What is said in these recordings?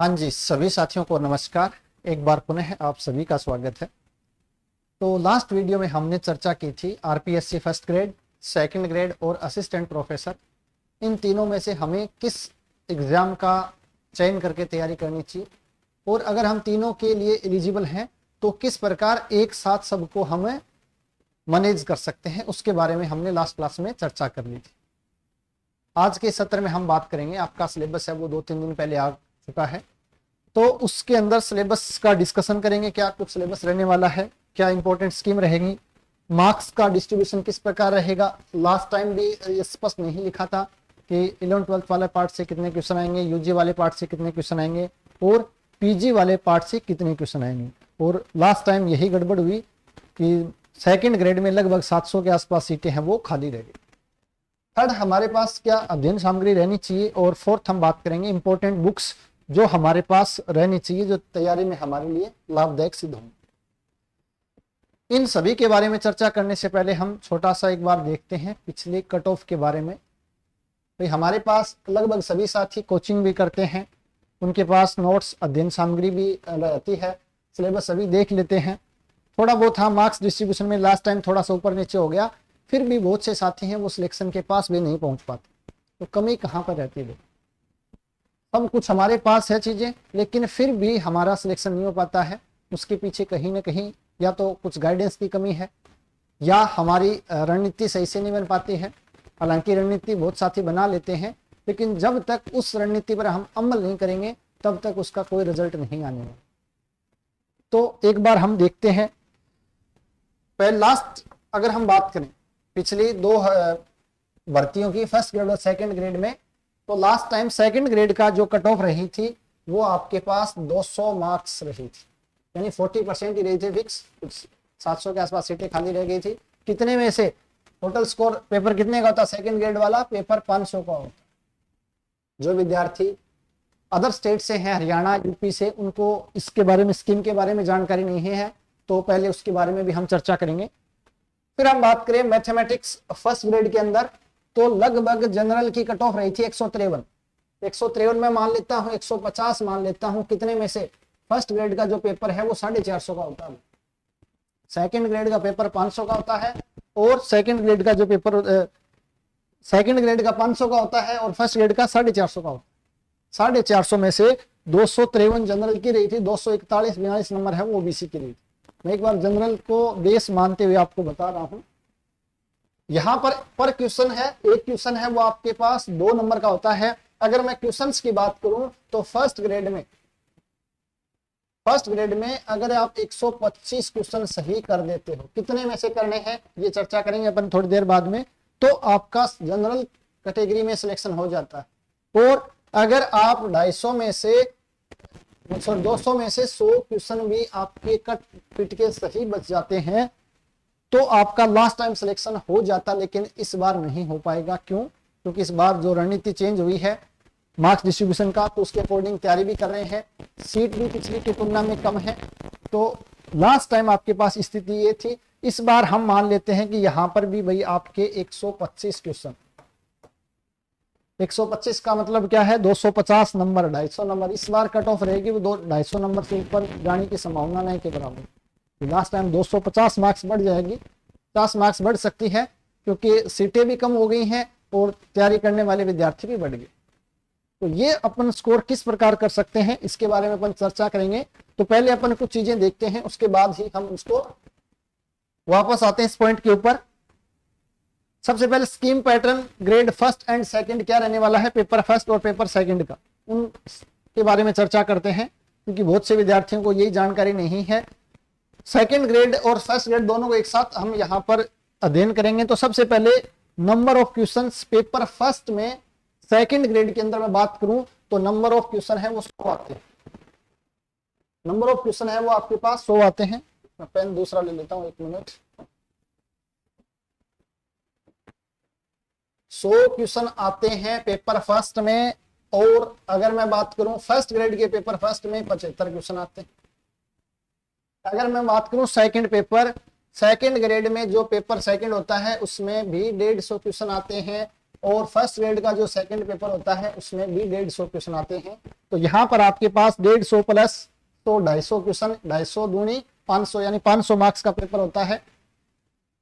हाँ जी, सभी साथियों को नमस्कार। एक बार पुनः आप सभी का स्वागत है। तो लास्ट वीडियो में हमने चर्चा की थी RPSC first grade, second grade और असिस्टेंट प्रोफेसर, इन तीनों में से हमें किस एग्ज़ाम का चयन करके तैयारी करनी चाहिए और अगर हम तीनों के लिए एलिजिबल हैं तो किस प्रकार एक साथ सबको हमें मैनेज कर सकते हैं, उसके बारे में हमने लास्ट क्लास में चर्चा कर ली थी। आज के सत्र में हम बात करेंगे, आपका सिलेबस है वो 2-3 दिन पहले आ चुका है, तो उसके अंदर सिलेबस का डिस्कशन करेंगे। क्या कुछ सिलेबस रहने वाला है, क्या इंपॉर्टेंट स्कीम रहेगी, मार्क्स का डिस्ट्रीब्यूशन किस प्रकार रहेगा। लास्ट टाइम भी स्पष्ट नहीं लिखा था कि 11th-12th वाले पार्ट से कितने क्वेश्चन आएंगे, यूजी वाले पार्ट से कितने क्वेश्चन आएंगे और पीजी वाले पार्ट से कितने क्वेश्चन आएंगे। और लास्ट टाइम यही गड़बड़ हुई कि सेकेंड ग्रेड में लगभग 700 के आसपास सीटें हैं वो खाली रह गई। थर्ड, हमारे पास क्या अध्ययन सामग्री रहनी चाहिए। और फोर्थ, हम बात करेंगे इंपॉर्टेंट बुक्स जो हमारे पास रहनी चाहिए, जो तैयारी में हमारे लिए लाभदायक सिद्ध हों। इन सभी के बारे में चर्चा करने से पहले हम छोटा सा एक बार देखते हैं पिछले कट ऑफ के बारे में। भाई, हमारे पास लगभग सभी साथी कोचिंग भी करते हैं, उनके पास नोट्स अध्ययन सामग्री भी रहती है, सिलेबस सभी देख लेते हैं। थोड़ा बहुत हाँ, मार्क्स डिस्ट्रीब्यूशन में लास्ट टाइम थोड़ा सा ऊपर नीचे हो गया, फिर भी बहुत से साथी हैं वो सिलेक्शन के पास भी नहीं पहुंच पाते। तो कमी कहाँ पर रहती है? सब कुछ हमारे पास है चीजें, लेकिन फिर भी हमारा सिलेक्शन नहीं हो पाता है। उसके पीछे कहीं ना कहीं या तो कुछ गाइडेंस की कमी है या हमारी रणनीति सही से नहीं बन पाती है। हालांकि रणनीति बहुत साथी बना लेते हैं, लेकिन जब तक उस रणनीति पर हम अमल नहीं करेंगे तब तक उसका कोई रिजल्ट नहीं आने वाला। तो एक बार हम देखते हैं, पहले लास्ट अगर हम बात करें पिछली दो भर्तियों की, फर्स्ट ग्रेड और सेकंड ग्रेड में, तो लास्ट टाइम सेकंड ग्रेड का जो कट ऑफ रही थी वो आपके पास 200 मार्क्स रही थी, यानी 40% ही रही थी फिक्स। 700 के आसपास सीटें खाली रह गई थी। कितने में से टोटल स्कोर पेपर कितने का होता? सेकंड ग्रेड वाला पेपर 500 का होता। जो विद्यार्थी अदर स्टेट से हैं, हरियाणा यूपी से, उनको इसके बारे में, स्कीम के बारे में जानकारी नहीं है, तो पहले उसके बारे में भी हम चर्चा करेंगे। फिर हम बात करें मैथमेटिक्स फर्स्ट ग्रेड के अंदर, तो लगभग जनरल की कट ऑफ रही थी 153 में मान लेता हूं, 150 मान लेता हूं। कितने में से? फर्स्ट ग्रेड का जो पेपर है वो 450 का होता है, सेकंड ग्रेड का पेपर 500 का होता है और सेकंड ग्रेड का जो पेपर सेकंड ग्रेड का 500 का होता है और फर्स्ट ग्रेड का 450 का होता है। 450 में से 253 जनरल की रही थी, 241-42 नंबर है वो ओबीसी की रही थी। मैं एक बार जनरल को बेस मानते हुए आपको बता रहा हूं। यहां पर क्वेश्चन है, एक क्वेश्चन है वो आपके पास 2 नंबर का होता है। अगर मैं क्वेश्चंस की बात करूं तो फर्स्ट ग्रेड में अगर आप 125 क्वेश्चन सही कर देते हो, कितने में से करने हैं ये चर्चा करेंगे अपन थोड़ी देर बाद में, तो आपका जनरल कैटेगरी में सिलेक्शन हो जाता है। और अगर आप 200 में से 100 क्वेश्चन भी आपके कट पिट के सही बच जाते हैं तो आपका लास्ट टाइम सिलेक्शन हो जाता, लेकिन इस बार नहीं हो पाएगा। क्यों? क्योंकि इस बार जो रणनीति चेंज हुई है मार्क्स डिस्ट्रीब्यूशन का, तो उसके अकॉर्डिंग तैयारी भी कर रहे हैं, सीट भी पिछली की तुलना में कम है। तो लास्ट टाइम आपके पास स्थिति ये थी। इस बार हम मान लेते हैं कि यहां पर भी भाई आपके 125 क्वेश्चन, 125 का मतलब क्या है? 250 नंबर, 250 नंबर। इस बार कट ऑफ रहेगी वो 250 नंबर से ऊपर जाने की संभावना नहीं के बराबर। लास्ट टाइम 250 मार्क्स बढ़ जाएगी, 50 मार्क्स बढ़ सकती है, क्योंकि सीटें भी कम हो गई हैं और तैयारी करने वाले विद्यार्थी भी बढ़ गए। तो ये अपन स्कोर किस प्रकार कर सकते हैं इसके बारे में अपन चर्चा करेंगे। तो पहले अपन कुछ चीजें देखते हैं, उसके बाद ही हम उसको वापस आते हैं इस पॉइंट के ऊपर। सबसे पहले scheme pattern grade first and second क्या रहने वाला है, पेपर फर्स्ट और पेपर सेकंड का, उनके बारे में चर्चा करते हैं, क्योंकि बहुत से विद्यार्थियों को यही जानकारी नहीं है। सेकंड ग्रेड और फर्स्ट ग्रेड दोनों को एक साथ हम यहां पर अध्ययन करेंगे। तो सबसे पहले number of questions paper first में, सेकंड ग्रेड के अंदर मैं बात करूं तो नंबर ऑफ क्वेश्चन है वो 100 आते हैं। नंबर ऑफ क्वेश्चन है वो आपके पास 100 आते हैं। मैं पेन दूसरा ले लेता हूं, 1 मिनट। 100 क्वेश्चन आते हैं पेपर फर्स्ट में, और अगर मैं बात करूं फर्स्ट ग्रेड के पेपर फर्स्ट में 75 क्वेश्चन आते हैं। अगर मैं बात करूं सेकंड पेपर, सेकंड ग्रेड में जो पेपर सेकंड होता है उसमें भी 150 क्वेश्चन आते हैं और फर्स्ट ग्रेड का जो सेकंड पेपर होता है उसमें भी 150 क्वेश्चन आते हैं। तो यहाँ पर आपके पास 150 प्लस तो 250 क्वेश्चन, 250 दूनी 500 यानी 500 मार्क्स का पेपर होता है।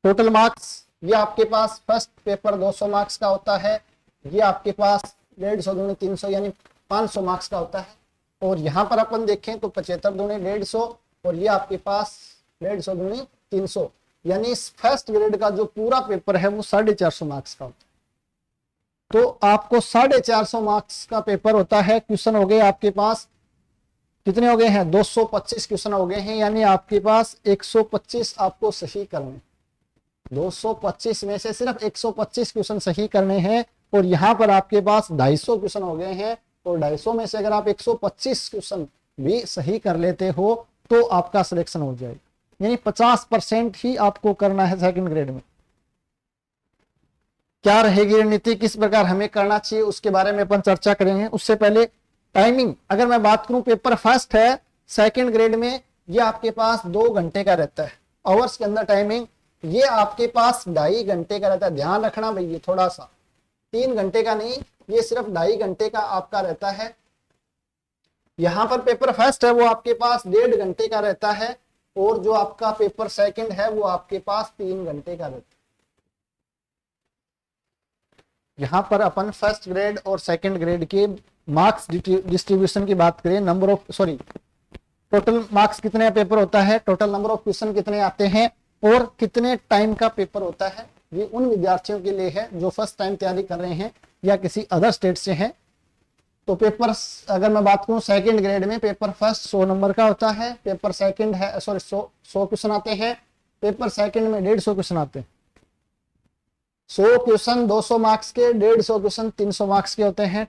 टोटल मार्क्स ये आपके पास फर्स्ट पेपर 200 मार्क्स का होता है, ये आपके पास 150 दूनी 300 यानी 500 मार्क्स का होता है। और यहाँ पर अपन देखें तो 75 दूनी 150 और ये आपके पास 150 दूनी 300 यानी फर्स्ट ग्रेड का जो पूरा पेपर है वो 450 मार्क्स का होता है। तो आपको 450 मार्क्स का पेपर होता है। क्वेश्चन हो गए आपके पास कितने हो गए हैं, 225 क्वेश्चन हो गए हैं, यानी आपके पास 125 आपको सही करने, 225 में से सिर्फ 125 क्वेश्चन सही करने हैं। और यहाँ पर आपके पास 250 क्वेश्चन हो गए हैं और 250 में से अगर आप 125 क्वेश्चन भी सही कर लेते हो तो आपका सिलेक्शन हो जाएगा, यानी 50% ही आपको करना है सेकंड ग्रेड में। क्या रहेगी रणनीति, किस प्रकार हमें करना चाहिए, उसके बारे में अपन चर्चा करेंगे। उससे पहले टाइमिंग अगर मैं बात करूं, पेपर फर्स्ट है सेकंड ग्रेड में, ये आपके पास 2 घंटे का रहता है आवर्स के अंदर टाइमिंग, ये आपके पास 2.5 घंटे का रहता है। ध्यान रखना भैया थोड़ा सा, 3 घंटे का नहीं, ये सिर्फ 2.5 घंटे का आपका रहता है। यहां पर पेपर फर्स्ट है वो आपके पास 1.5 घंटे का रहता है और जो आपका पेपर सेकंड है वो आपके पास 3 घंटे का रहता है। यहाँ पर अपन फर्स्ट ग्रेड और सेकंड ग्रेड के मार्क्स डिस्ट्रीब्यूशन की बात करें, नंबर ऑफ टोटल मार्क्स कितने पेपर होता है, टोटल नंबर ऑफ क्वेश्चन कितने आते हैं और कितने टाइम का पेपर होता है, ये उन विद्यार्थियों के लिए है जो फर्स्ट टाइम तैयारी कर रहे हैं या किसी अदर स्टेट से हैं। तो पेपर अगर मैं बात करूं सेकंड ग्रेड में, पेपर फर्स्ट 100 नंबर का होता है, पेपर सेकंड है 100 क्वेश्चन आते हैं, पेपर सेकंड में 150 क्वेश्चन आते हैं। 100 क्वेश्चन 200 मार्क्स के, 150 क्वेश्चन 300 मार्क्स के होते हैं।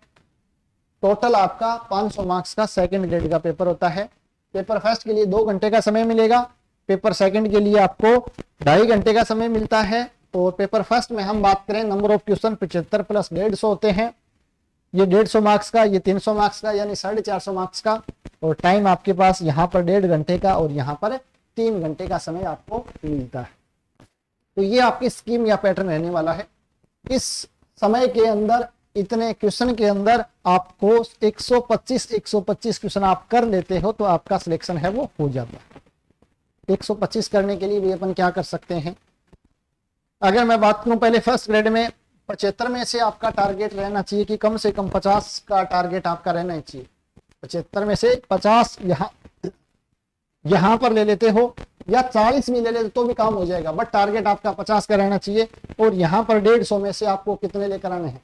टोटल आपका 500 मार्क्स का सेकंड ग्रेड का पेपर होता है। पेपर फर्स्ट के लिए 2 घंटे का समय मिलेगा, पेपर सेकंड के लिए आपको 2.5 घंटे का समय मिलता है। और पेपर फर्स्ट में हम बात करें नंबर ऑफ क्वेश्चन 75 प्लस 150 होते हैं, ये 150 मार्क्स का, ये 300 मार्क्स का यानी 450 मार्क्स का। और टाइम आपके पास यहाँ पर 1.5 घंटे का और यहाँ पर 3 घंटे का समय आपको मिलता है। तो ये आपकी स्कीम या पैटर्न रहने वाला है। इस समय के अंदर इतने क्वेश्चन के अंदर आपको 125 क्वेश्चन आप कर लेते हो तो आपका सिलेक्शन है वो हो जाता है। 125 करने के लिए भी अपन क्या कर सकते हैं, अगर मैं बात करूं पहले फर्स्ट ग्रेड में 75 में से आपका टारगेट रहना चाहिए कि कम से कम 50 का टारगेट आपका रहना चाहिए। 75 में से 50 यहाँ पर ले लेते हो या 40 में ले लेते तो भी काम हो जाएगा, बट टारगेट आपका 50 का रहना चाहिए। और यहाँ पर 150 में से आपको कितने लेकर आने हैं,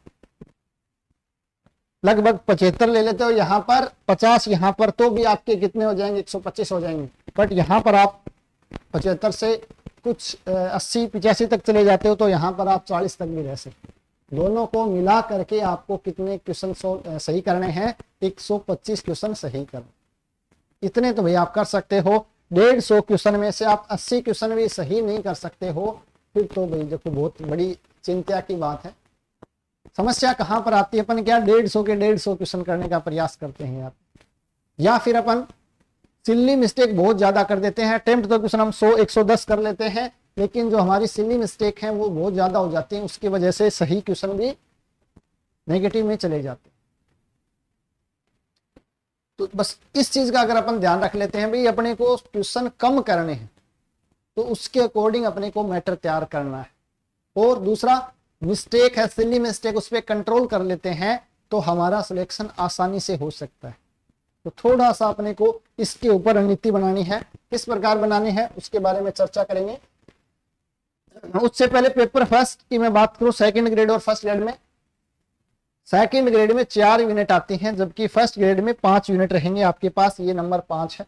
लगभग 75 ले लेते हो, यहाँ पर 50, यहाँ पर तो भी आपके कितने हो जाएंगे, 125 हो जाएंगे। बट यहाँ पर आप 75 से कुछ 80-85 तक चले जाते हो तो यहाँ पर आप 40 तक भी रह सकते। दोनों को मिला करके आपको कितने क्वेश्चन सही करने हैं, 125 क्वेश्चन सही करने। इतने तो भैया आप कर सकते हो। 150 क्वेश्चन में से आप 80 क्वेश्चन भी सही नहीं कर सकते हो, फिर तो भाई देखो बहुत बड़ी चिंता की बात है। समस्या कहाँ पर आती है, अपन क्या 150 के 150 क्वेश्चन करने का प्रयास करते हैं यार, या फिर अपन सिल्ली मिस्टेक बहुत ज्यादा कर देते हैं। अटेम्प्ट तो क्वेश्चन हम 100-110 कर लेते हैं, लेकिन जो हमारी सिल्ली मिस्टेक है वो बहुत ज्यादा हो जाती है, उसकी वजह से सही क्वेश्चन भी नेगेटिव में चले जाते हैं। तो बस इस चीज का अगर अपन ध्यान रख लेते हैं भाई अपने को क्वेश्चन कम करने हैं तो उसके अकॉर्डिंग अपने को मैटर तैयार करना है। और दूसरा मिस्टेक है सिल्ली मिस्टेक, उस पर कंट्रोल कर लेते हैं तो हमारा सिलेक्शन आसानी से हो सकता है। तो थोड़ा सा अपने को इसके ऊपर रणनीति बनानी है, किस प्रकार बनानी है उसके बारे में चर्चा करेंगे। उससे पहले पेपर फर्स्ट की मैं बात करूं, सेकंड ग्रेड और फर्स्ट ग्रेड में, सेकंड ग्रेड में 4 यूनिट आती हैं जबकि फर्स्ट ग्रेड में 5 यूनिट रहेंगे आपके पास, ये नंबर 5 है।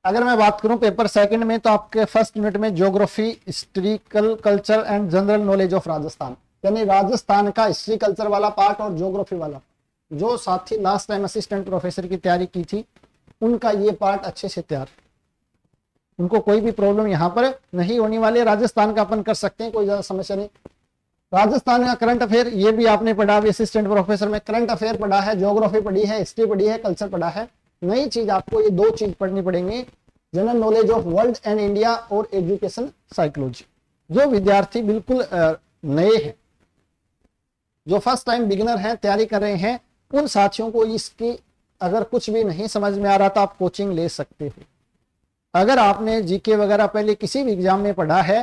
अगर मैं बात करूं पेपर सेकंड में तो आपके फर्स्ट यूनिट में geography, historical culture and general knowledge of Rajasthan, यानी राजस्थान का हिस्ट्री कल्चर वाला पार्ट और ज्योग्राफी वाला, जो साथी लास्ट टाइम असिस्टेंट प्रोफेसर की तैयारी की थी उनका ये पार्ट अच्छे से तैयार, उनको कोई भी प्रॉब्लम यहाँ पर नहीं होने वाली। राजस्थान का अपन कर सकते हैं, कोई ज्यादा समस्या नहीं। राजस्थान का करंट अफेयर ये भी आपने पढ़ा, भी असिस्टेंट प्रोफेसर में करंट अफेयर पढ़ा है, ज्योग्राफी पढ़ी है, हिस्ट्री पढ़ी है, कल्चर पढ़ा है। नई चीज आपको ये 2 चीज पढ़नी पड़ेंगी, general knowledge of world and India और एजुकेशन साइकोलॉजी। जो विद्यार्थी बिल्कुल नए हैं जो फर्स्ट टाइम बिगिनर हैं, तैयारी कर रहे हैं, उन साथियों को इसकी अगर कुछ भी नहीं समझ में आ रहा तो आप कोचिंग ले सकते हो। अगर आपने जीके वगैरह पहले किसी भी एग्जाम में पढ़ा है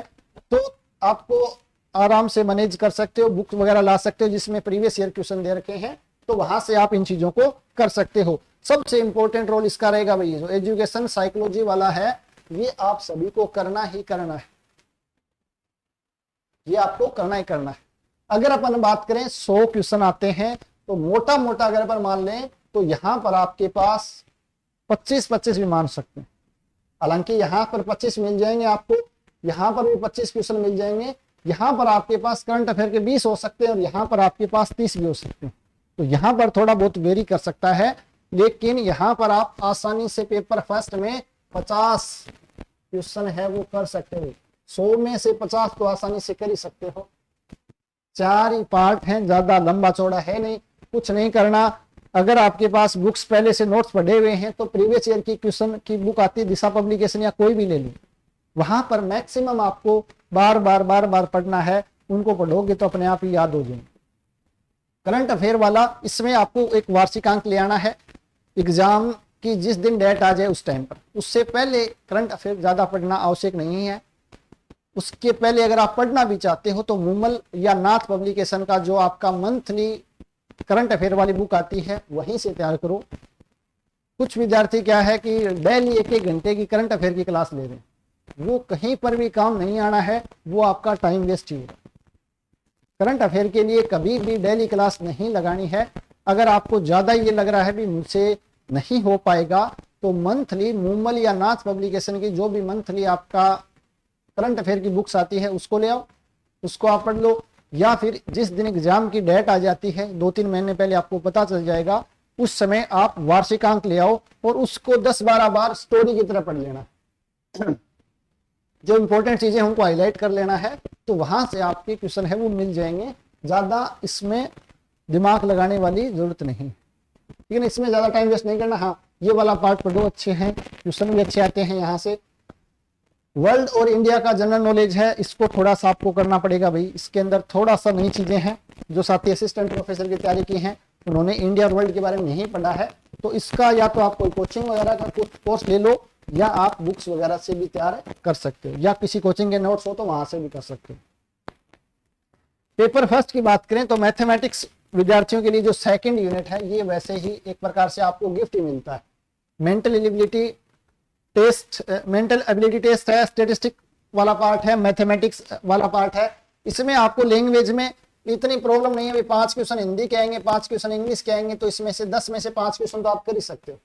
तो आपको आराम से मैनेज कर सकते हो, बुक वगैरह ला सकते हो जिसमें प्रीवियस ईयर क्वेश्चन दे रखे हैं, तो वहां से आप इन चीजों को कर सकते हो। सबसे इंपॉर्टेंट रोल इसका रहेगा भाई, जो एजुकेशन साइकोलॉजी वाला है ये आप सभी को करना ही करना है, ये आपको करना ही करना है। अगर अपन बात करें 100 क्वेश्चन आते हैं तो मोटा मोटा अगर अपन मान लें तो यहां पर आपके पास 25-25 भी मान सकते हैं। हालांकि यहां पर 25 मिल जाएंगे आपको, यहां पर भी 25 क्वेश्चन मिल जाएंगे, यहां पर आपके पास करंट अफेयर के 20 हो सकते हैं और यहां पर आपके पास 30 भी हो सकते हैं। तो यहां पर थोड़ा बहुत वेरी कर सकता है, लेकिन यहां पर आप आसानी से पेपर फर्स्ट में 50 क्वेश्चन है वो कर सकते हो। 100 में से 50 तो आसानी से कर ही सकते हो। 4 ही पार्ट हैं, ज्यादा लंबा चौड़ा है नहीं, कुछ नहीं करना। अगर आपके पास बुक्स पहले से नोट्स पढ़े हुए हैं तो प्रीवियस ईयर की क्वेश्चन की बुक आती है, दिशा पब्लिकेशन या कोई भी ले लो, वहां पर मैक्सिमम आपको बार बार पढ़ना है, उनको पढ़ोगे तो अपने आप ही याद हो जाएंगे। करंट अफेयर वाला, इसमें आपको एक वार्षिकांक ले आना है, एग्जाम की जिस दिन डेट आ जाए उस टाइम पर, उससे पहले करंट अफेयर ज्यादा पढ़ना आवश्यक नहीं है। उसके पहले अगर आप पढ़ना भी चाहते हो तो मूमल या नाथ पब्लिकेशन का जो आपका मंथली करंट अफेयर वाली बुक आती है वहीं से तैयार करो। कुछ विद्यार्थी क्या है कि डेली 1-1 घंटे की करंट अफेयर की क्लास ले रहे हैं, वो कहीं पर भी काम नहीं आना है, वो आपका टाइम वेस्ट ही होगा। करंट अफेयर के लिए कभी भी डेली क्लास नहीं लगानी है। अगर आपको ज्यादा ये लग रहा है भी मुझसे नहीं हो पाएगा तो मंथली मूमल या नाथ पब्लिकेशन की जो भी मंथली आपका करंट अफेयर की बुक्स आती है उसको ले आओ, उसको आप पढ़ लो। या फिर जिस दिन एग्जाम की डेट आ जाती है 2-3 महीने पहले आपको पता चल जाएगा, उस समय आप वार्षिकांक ले आओ और उसको 10-12 बार स्टोरी की तरह पढ़ लेना। जो इंपॉर्टेंट चीजें हमको हाईलाइट कर लेना है, तो वहां से आपके क्वेश्चन है वो मिल जाएंगे। ज्यादा इसमें दिमाग लगाने वाली जरूरत नहीं, लेकिन इसमें ज्यादा टाइम वेस्ट नहीं करना। हाँ, ये वाला पार्ट पढ़ो, अच्छे हैं क्वेश्चन भी अच्छे आते हैं यहाँ से। वर्ल्ड और इंडिया का जनरल नॉलेज है, इसको थोड़ा सा आपको करना पड़ेगा भाई। इसके अंदर थोड़ा सा नई चीजें हैं, जो साथी असिस्टेंट प्रोफेसर की तैयारी की हैं उन्होंने इंडिया और वर्ल्ड के बारे में नहीं पढ़ा है, तो इसका या तो आप कोई कोचिंग वगैरह का कोर्स ले लो या आप बुक्स वगैरह से भी तैयार कर सकते हो, या किसी कोचिंग के नोट्स हो तो वहां से भी कर सकते हो। पेपर फर्स्ट की बात करें तो मैथमेटिक्स विद्यार्थियों के लिए जो सेकंड यूनिट है ये वैसे ही एक प्रकार से आपको गिफ्ट ही मिलता है। मेंटल एबिलिटी टेस्ट है, स्टेटिस्टिक वाला पार्ट है, मैथमेटिक्स वाला पार्ट है। इसमें आपको लैंग्वेज में इतनी प्रॉब्लम नहीं है, 5 क्वेश्चन हिंदी के आएंगे, 5 क्वेश्चन इंग्लिश के आएंगे, तो इसमें से 10 में से 5 क्वेश्चन तो आप कर ही सकते हो।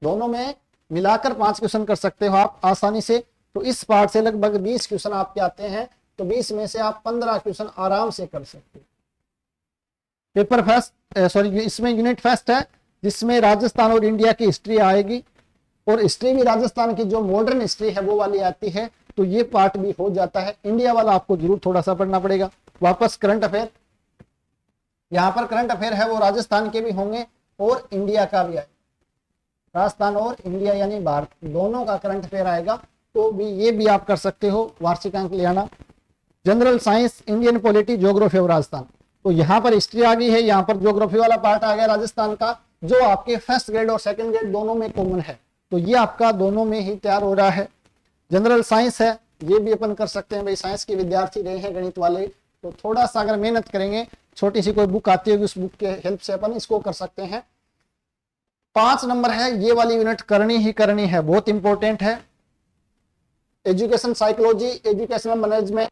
दोनों में मिलाकर 5 क्वेश्चन कर सकते हो आप आसानी से। तो इस पार्ट से लगभग 20 क्वेश्चन आपके आते हैं, तो 20 में से आप 15 क्वेश्चन आराम से कर सकते हो। पेपर फर्स्ट इसमें यूनिट फर्स्ट है जिसमें राजस्थान और इंडिया की हिस्ट्री आएगी, और हिस्ट्री भी राजस्थान की जो मॉडर्न हिस्ट्री है वो वाली आती है, तो ये पार्ट भी हो जाता है। इंडिया वाला आपको जरूर थोड़ा सा पढ़ना पड़ेगा। वापस करंट अफेयर, यहाँ पर करंट अफेयर है वो राजस्थान के भी होंगे और इंडिया का भी आएगा। राजस्थान और इंडिया यानी भारत दोनों का करंट अफेयर आएगा, तो भी ये भी आप कर सकते हो, वार्षिकांक ले आना। General science, Indian polity, geography of Rajasthan, तो यहाँ पर हिस्ट्री आ गई है, यहाँ पर ज्योग्राफी वाला पार्ट आ गया राजस्थान का, जो आपके फर्स्ट ग्रेड और सेकंड ग्रेड दोनों में कॉमन है, तो ये आपका दोनों में ही तैयार हो रहा है। जनरल साइंस है, ये भी अपन कर सकते हैं भाई, साइंस के विद्यार्थी रहे हैं गणित वाले, तो थोड़ा सा अगर मेहनत करेंगे, छोटी सी कोई बुक आती होगी उस बुक के हेल्प से अपन इसको कर सकते हैं। 5 नंबर है, ये वाली यूनिट करनी ही करनी है, बहुत इंपॉर्टेंट है। Education psychology, educational management,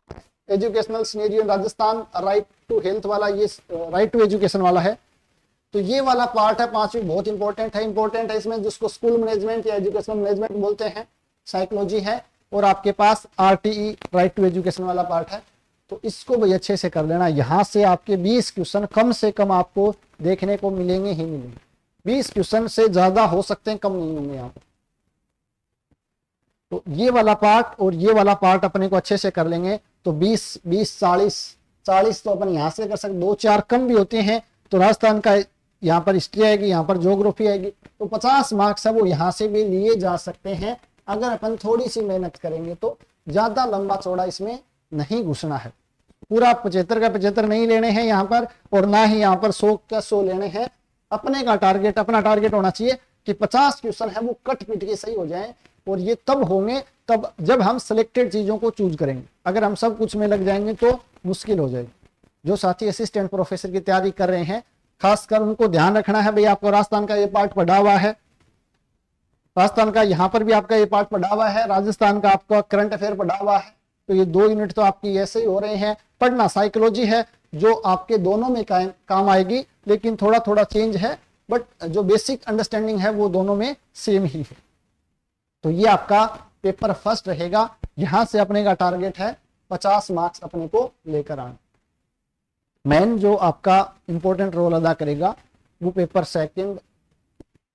educational scenario in Rajasthan, right to health वाला, ये राइट टू एजुकेशन वाला है, तो ये वाला पार्ट है 5वीं, बहुत इंपॉर्टेंट है इसमें, जिसको स्कूल मैनेजमेंट या एजुकेशनल मैनेजमेंट बोलते हैं, साइकोलॉजी है। और आपके पास आरटीई, राइट टू एजुकेशन वाला पार्ट है, तो इसको भी अच्छे से कर लेना। यहाँ से आपके 20 क्वेश्चन कम से कम आपको देखने को मिलेंगे ही मिलेंगे। 20 क्वेश्चन से ज्यादा हो सकते हैं, कम नहीं होंगे यहाँ पर। तो ये वाला पार्ट और ये वाला पार्ट अपने को अच्छे से कर लेंगे, तो 20, 40 तो अपन यहाँ से कर सकते, 2-4 कम भी होते हैं, तो राजस्थान का यहाँ पर हिस्ट्री आएगी, यहाँ पर ज्योग्राफी आएगी, तो 50 मार्क्स है वो यहाँ से भी लिए जा सकते हैं अगर अपन थोड़ी सी मेहनत करेंगे। तो ज्यादा लंबा चौड़ा इसमें नहीं घुसना है, पूरा 75 का 75 नहीं लेने हैं यहाँ पर, और ना ही यहाँ पर 100 का 100 लेने हैं। अपने का टारगेट, अपना टारगेट होना चाहिए कि 50 क्वेश्चन है वो कट पीट के सही हो जाए। और ये तब होंगे तब जब हम सिलेक्टेड चीजों को चूज करेंगे। अगर हम सब कुछ में लग जाएंगे तो मुश्किल हो जाएगी। जो साथी असिस्टेंट प्रोफेसर की तैयारी कर रहे हैं, खासकर उनको ध्यान रखना है भाई, आपको राजस्थान का ये पार्ट पढ़ा हुआ है, राजस्थान का यहाँ पर भी आपका ये पार्ट पढ़ा हुआ है, राजस्थान का आपका करंट अफेयर पढ़ा हुआ है। तो ये 2 यूनिट तो आपकी ऐसे ही हो रहे हैं। पढ़ना साइकोलॉजी है जो आपके दोनों में काम आएगी, लेकिन थोड़ा थोड़ा चेंज है, बट जो बेसिक अंडरस्टैंडिंग है वो दोनों में सेम ही है। तो ये आपका पेपर फर्स्ट रहेगा। यहां से अपने का टारगेट है 50 मार्क्स अपने को लेकर आना। मेन जो आपका इंपॉर्टेंट रोल अदा करेगा वो पेपर सेकंड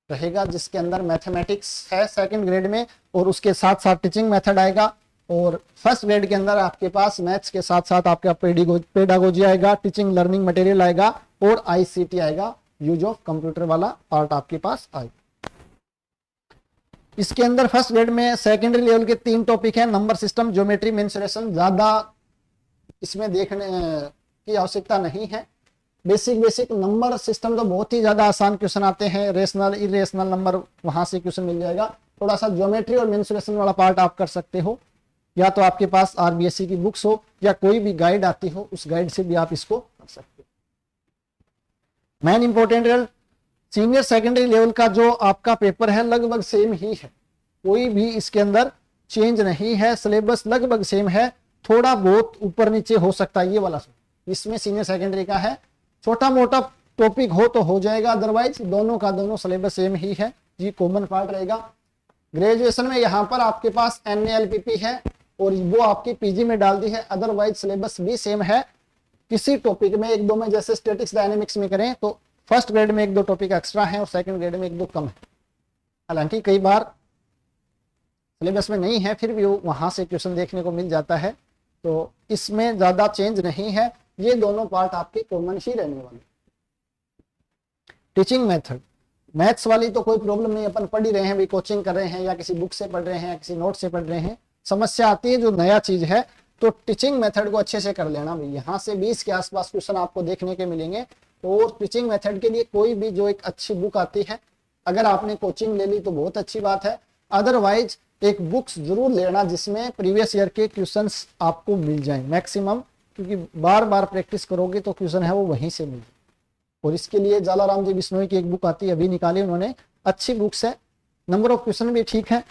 रहेगा, जिसके अंदर मैथमेटिक्स है सेकंड ग्रेड में, और उसके साथ साथ टीचिंग मेथड आएगा। और फर्स्ट ग्रेड के अंदर आपके पास मैथ्स के साथ साथ आपका पेडागोजी आएगा, टीचिंग लर्निंग मटेरियल आएगा, और आईसीटी आएगा, यूज ऑफ कंप्यूटर वाला पार्ट आपके पास आएगा। इसके अंदर फर्स्ट ग्रेड में सेकेंडरी लेवल के 3 टॉपिक हैं, नंबर सिस्टम, ज्योमेट्री, मेंसुरेशन। ज्यादा इसमें देखने की आवश्यकता नहीं है। बेसिक नंबर सिस्टम तो बहुत ही ज्यादा आसान क्वेश्चन आते हैं, रेशनल इरेशनल नंबर वहां से क्वेश्चन मिल जाएगा। थोड़ा सा ज्योमेट्री और मेंसुरेशन वाला पार्ट आप कर सकते हो, या तो आपके पास आरबीएससी की बुक्स हो या कोई भी गाइड आती हो, उस गाइड से भी आप इसको कर सकते हो। Main important senior secondary level का जो आपका पेपर है लगभग सेम ही है, कोई भी इसके अंदर चेंज नहीं है, सिलेबस लगभग सेम है, थोड़ा बहुत ऊपर नीचे हो सकता है ये वाला। इसमें सीनियर सेकेंडरी का है, छोटा मोटा टॉपिक हो तो हो जाएगा, अदरवाइज दोनों का दोनों सिलेबस सेम ही है, ये कॉमन पार्ट रहेगा। ग्रेजुएशन में यहाँ पर आपके पास NALPP है और वो आपकी पीजी में डाल दी है, अदरवाइज सिलेबस भी सेम है। किसी टॉपिक में 1-2 में, जैसे स्टैटिक्स डायनेमिक्स में करें तो फर्स्ट ग्रेड में 1-2 टॉपिक एक्स्ट्रा है और सेकंड ग्रेड में 1-2 कम है। हालांकि कई बार सिलेबस में नहीं है, फिर भी वहां से क्वेश्चन देखने को मिल जाता है, तो इसमें ज्यादा चेंज नहीं है, ये दोनों पार्ट आपके कॉमन ही रहने वाले। टीचिंग मेथड, मैथ्स वाली तो कोई प्रॉब्लम नहीं, अपन पढ़ ही रहे हैं भाई, कोचिंग कर रहे हैं या किसी बुक से पढ़ रहे हैं या किसी नोट से पढ़ रहे हैं। समस्या आती है जो नया चीज है, तो टीचिंग मेथड को अच्छे से कर लेना भाई। यहाँ से 20 के आसपास क्वेश्चन आपको देखने के मिलेंगे। तो टीचिंग मेथड के लिए कोई भी जो एक अच्छी बुक आती है, अगर आपने कोचिंग ले ली तो बहुत अच्छी बात है, अदरवाइज एक बुक्स जरूर लेना जिसमें प्रीवियस ईयर के क्वेश्चंस आपको मिल जाएं मैक्सिमम, क्योंकि बार बार प्रैक्टिस करोगे तो क्वेश्चन है वो वहीं से मिल। और इसके लिए जालाराम जी बिश्नोई की एक बुक आती है, अभी निकाली उन्होंने, अच्छी बुक्स है, नंबर ऑफ क्वेश्चन भी ठीक है,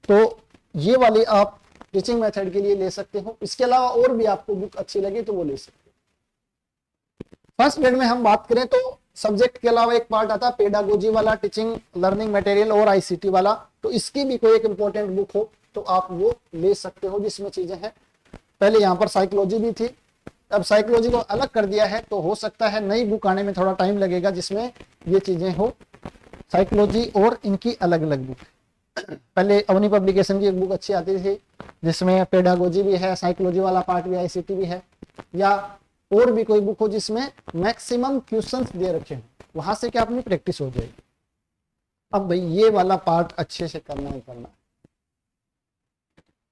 तो ये वाली आप टीचिंग मेथड के लिए ले सकते हो। इसके अलावा और भी आपको बुक अच्छी लगी तो वो ले सकते हो। फर्स्ट ग्रेड में हम बात करें तो सब्जेक्ट के अलावा एक पार्ट आता है पेडागोजी वाला, टीचिंग लर्निंग मटेरियल और आईसीटी वाला, तो इसकी भी कोई एक इंपॉर्टेंट बुक हो तो आप वो ले सकते हो जिसमें चीजें हैं। पहले यहाँ पर साइकोलॉजी भी थी, अब साइकोलॉजी को अलग कर दिया है, तो हो सकता है नई बुक आने में थोड़ा टाइम लगेगा जिसमें ये चीजें हो, साइकोलॉजी और इनकी अलग अलग बुक। पहले अवनी पब्लिकेशन की एक बुक अच्छी आती थी जिसमें पेडागोजी भी है, साइकोलॉजी वाला पार्ट भी, आईसीटी भी है, या और भी कोई बुक हो जिसमें मैक्सिमम क्वेश्चंस दे रखे हैं, वहां से क्या अपनी प्रैक्टिस हो जाएगी। अब भाई ये वाला पार्ट अच्छे से करना ही करना।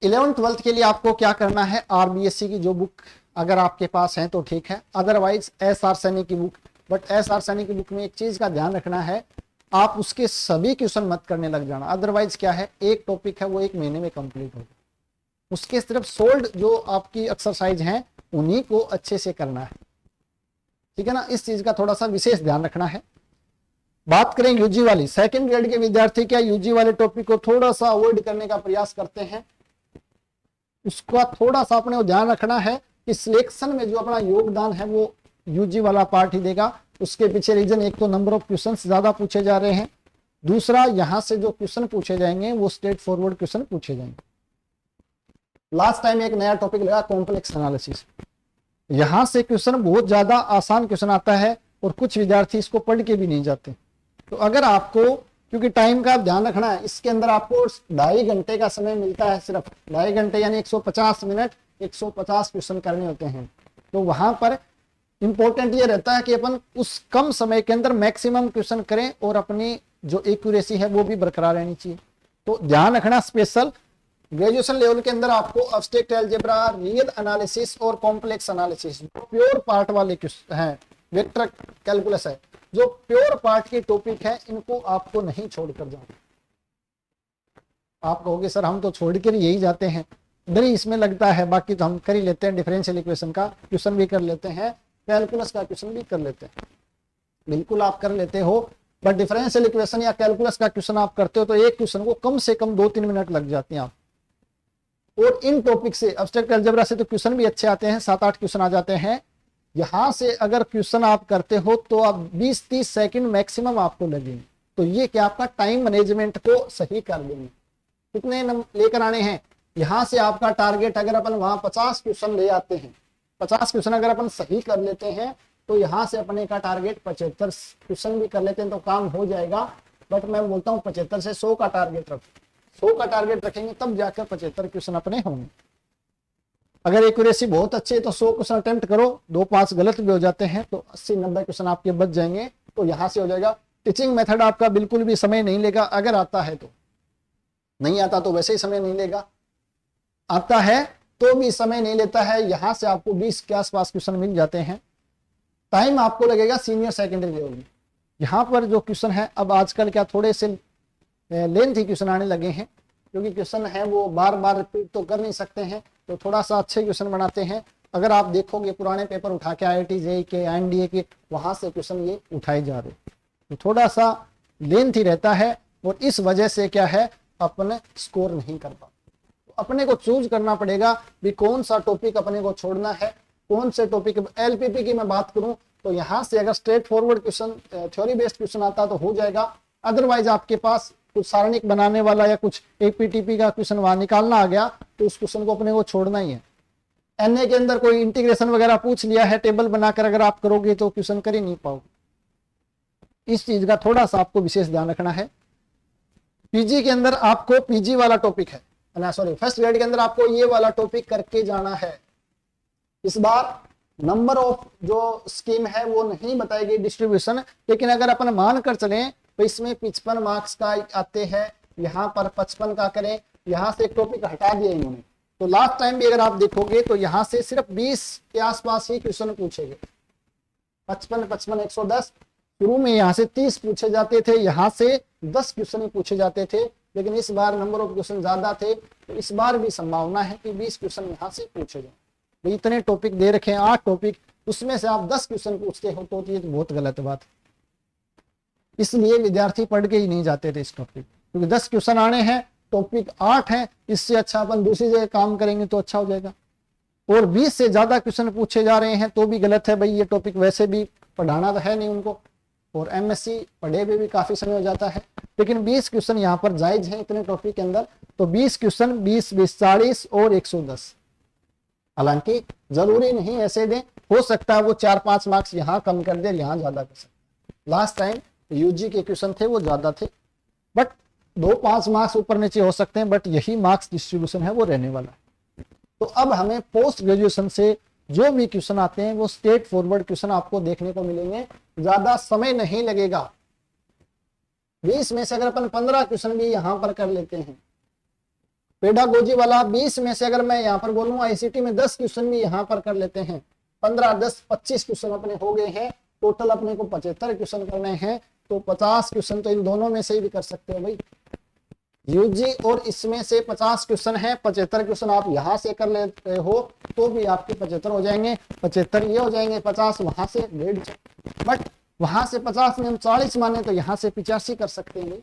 11th-12th के लिए आपको क्या करना है, आरबीएससी की जो बुक अगर आपके पास है तो ठीक है, अदरवाइज SR सैनी की बुक। बट SR सैनी की बुक में एक चीज का ध्यान रखना है, आप उसके सभी क्वेश्चन मत करने लग जाना, अदरवाइज क्या है, एक टॉपिक है वो 1 महीने में कंप्लीट होगा, उसके सिर्फ सोल्ड जो आपकी एक्सरसाइज हैं उन्हीं को अच्छे से करना है, ठीक है ना। इस चीज का थोड़ा सा विशेष ध्यान रखना है। बात करें यूजी वाली, सेकंड ग्रेड के विद्यार्थी क्या यूजी वाले टॉपिक को थोड़ा सा अवॉइड करने का प्रयास करते हैं, उसका थोड़ा सा अपने को ध्यान रखना है कि सिलेक्शन में जो अपना योगदान है वो यूजी वाला पार्ट ही देगा। उसके पीछे रीजन, एक तो नंबर ऑफ क्वेश्चंस ज्यादा पूछे जा रहे हैं, दूसरा यहाँ से जो क्वेश्चन पूछे जाएंगे वो स्ट्रेट फॉरवर्ड क्वेश्चन पूछे जाएंगे। लास्ट टाइम एक नया टॉपिक लगा कॉम्प्लेक्स एनालिसिस, यहां से क्वेश्चन बहुत ज्यादा आसान क्वेश्चन आता है और कुछ विद्यार्थी इसको पढ़ के भी नहीं जाते। तो अगर आपको, क्योंकि टाइम का ध्यान रखना है, इसके अंदर आपको 2.5 घंटे का समय मिलता है, सिर्फ 2.5 घंटे यानी 150 मिनट, 150 क्वेश्चन करने होते हैं। तो वहां पर इंपॉर्टेंट ये रहता है कि अपन उस कम समय के अंदर मैक्सिमम क्वेश्चन करें और अपनी जो एक्यूरेसी है वो भी बरकरार रहनी चाहिए। तो ध्यान रखना स्पेशल ग्रेजुएशन लेवल के अंदर आपको अब्स्ट्रैक्ट अलजेब्रा, रियल एनालिसिस और कॉम्प्लेक्स एनालिसिस प्योर पार्ट वाले हैं, वेक्टर कैलकुलस है, जो प्योर पार्ट के टॉपिक है, इनको आपको नहीं छोड़कर जाओ। आप कहोगे सर हम तो छोड़कर यही जाते हैं, नहीं इसमें लगता है, बाकी तो हम कर ही लेते हैं, डिफरेंशियल इक्वेशन का क्वेश्चन भी कर लेते हैं, कैलकुलस का क्वेश्चन भी कर लेते हैं। बिल्कुल आप कर लेते हो, बट डिफरेंशियल इक्वेशन या कैलकुलस का क्वेश्चन आप करते हो तो एक क्वेश्चन को कम से कम 2-3 मिनट लग जाते हैं आप। और इन टॉपिक से अब्स्ट्रैक्ट अलजेब्रा से तो क्वेश्चन भी अच्छे आते हैं, 7-8 क्वेश्चन आ जाते हैं। यहां से अगर क्वेश्चन आप करते हो तो आप 20-30 सेकंड मैक्सिमम आपको लगेंगे। तो ये क्या आपका टाइम मैनेजमेंट को सही कर देंगे। कितने लेकर आने हैं, यहां से आपका टारगेट अगर अपन वहां 50 क्वेश्चन ले आते हैं, 50 क्वेश्चन अगर अपन सही कर लेते हैं तो यहां से अपने का टारगेट 75 क्वेश्चन भी कर लेते हैं तो काम हो जाएगा। बट मैं बोलता हूँ 75 से 100 का टारगेट रखो, 100 का टारगेट रखेंगे तब जाकर 75 क्वेश्चन अपने होंगे। अगर एक्यूरेसी बहुत अच्छी है तो 100 क्वेश्चन अटेम्प्ट करो, 2-5 गलत भी हो जाते हैं तो 80-90 क्वेश्चन आपके बच जाएंगे, तो यहाँ से हो जाएगा। टीचिंग मेथड आपका बिल्कुल भी समय नहीं लेगा, अगर आता है तो, नहीं आता तो वैसे ही समय नहीं लेगा, आता है तो भी समय नहीं लेता है। यहाँ से आपको 20 के आसपास क्वेश्चन मिल जाते हैं। टाइम आपको लगेगा सीनियर सेकेंडरी लेवल में। यहाँ पर जो क्वेश्चन है, अब आजकल क्या थोड़े से लेंथी क्वेश्चन आने लगे हैं, क्योंकि क्वेश्चन है वो बार बार रिपीट तो कर नहीं सकते हैं, तो थोड़ा सा अच्छे क्वेश्चन बनाते हैं। अगर आप देखोगे पुराने पेपर उठा के IIT JEE के, INDA के, वहां से क्वेश्चन ये उठाए जा रहे, तो थोड़ा सा लेंथी रहता है और इस वजह से क्या है अपने स्कोर नहीं कर पाते। तो अपने को चूज करना पड़ेगा भी कौन सा टॉपिक अपने को छोड़ना है, कौन से टॉपिक। LPP की मैं बात करूं तो यहाँ से अगर straight forward question, theory based question आता तो हो जाएगा। अदरवाइज आपके पास कुछ सारणिक बनाने वाला या कुछ APTP का क्वेश्चन वहां निकालना आ गया तो उस क्वेश्चन को अपने को छोड़ना ही है। NA के अंदर कोई इंटीग्रेशन वगैरह पूछ लिया है, टेबल बनाकर अगर आप करोगे तो क्वेश्चन कर ही नहीं पाओगे। इस चीज का थोड़ा सा आपको विशेष ध्यान रखना है। PG के अंदर आपको PG वाला टॉपिक है ना, सॉरी फर्स्ट ग्रेड के अंदर आपको ये वाला टॉपिक करके जाना है। इस बार नंबर ऑफ जो स्कीम है वो नहीं बताएगी डिस्ट्रीब्यूशन, लेकिन अगर अपन मान कर चलें तो इसमें 55 मार्क्स का आते हैं, यहाँ पर 55 का करें, यहाँ से एक टॉपिक हटा दिया इन्होंने। तो लास्ट टाइम भी अगर आप देखोगे तो यहाँ से सिर्फ 20 के आसपास ही क्वेश्चन पूछेंगे, 55, 110। शुरू में यहाँ से 30 पूछे जाते थे, यहाँ से 10 क्वेश्चन ही पूछे जाते थे, लेकिन इस बार नंबर ऑफ क्वेश्चन ज्यादा थे, तो इस बार भी संभावना है कि 20 क्वेश्चन यहाँ से पूछे जाए। तो इतने टॉपिक दे रखे हैं, 8 टॉपिक, उसमें से आप 10 क्वेश्चन पूछते हो तो ये बहुत गलत बात है। इसलिए विद्यार्थी पढ़ के ही नहीं जाते थे इस टॉपिक, क्योंकि 10 क्वेश्चन आने हैं, टॉपिक 8 है, इससे अच्छा अपन दूसरी जगह काम करेंगे तो अच्छा हो जाएगा। और 20 से ज्यादा क्वेश्चन पूछे जा रहे हैं तो भी गलत है भाई, ये टॉपिक वैसे भी पढ़ाना तो है नहीं उनको, और MSc पढ़े हुए भी काफी समय हो जाता है, लेकिन 20 क्वेश्चन यहाँ पर जायज है इतने टॉपिक के अंदर। तो 20 क्वेश्चन 20, 40 और 110, हालांकि जरूरी नहीं ऐसे दें, हो सकता है वो 4-5 मार्क्स यहाँ कम कर दे, यहाँ ज्यादा कर सकते। लास्ट टाइम UG के क्वेश्चन थे वो ज्यादा थे, बट 2-5 मार्क्स ऊपर नीचे हो सकते हैं, बट यही मार्क्स डिस्ट्रीब्यूशन है वो रहने वाला है। तो अब हमें पोस्ट ग्रेजुएशन से जो भी क्वेश्चन आते हैं वो स्ट्रेट फॉरवर्ड क्वेश्चन आपको देखने को मिलेंगे, ज्यादा समय नहीं लगेगा। 20 में से अगर अपन 15 क्वेश्चन भी यहाँ पर कर लेते हैं, पेडागोजी वाला 20 में से अगर मैं यहाँ पर बोलूँ ICT में 10 क्वेश्चन भी यहाँ पर कर लेते हैं, 15, 10, 25 क्वेश्चन अपने हो गए हैं, टोटल अपने को 75 क्वेश्चन करने हैं। तो 50 क्वेश्चन तो इन दोनों में से ही भी कर सकते हो भाई, UG और इसमें से 50 क्वेश्चन है, 75 क्वेश्चन आप यहाँ से कर लेते हो तो भी आपके 75 हो जाएंगे, 75 ये हो जाएंगे, 50 वहां से 150, बट वहां से 50 में हम 40 माने तो यहाँ से 85 कर सकते हैं।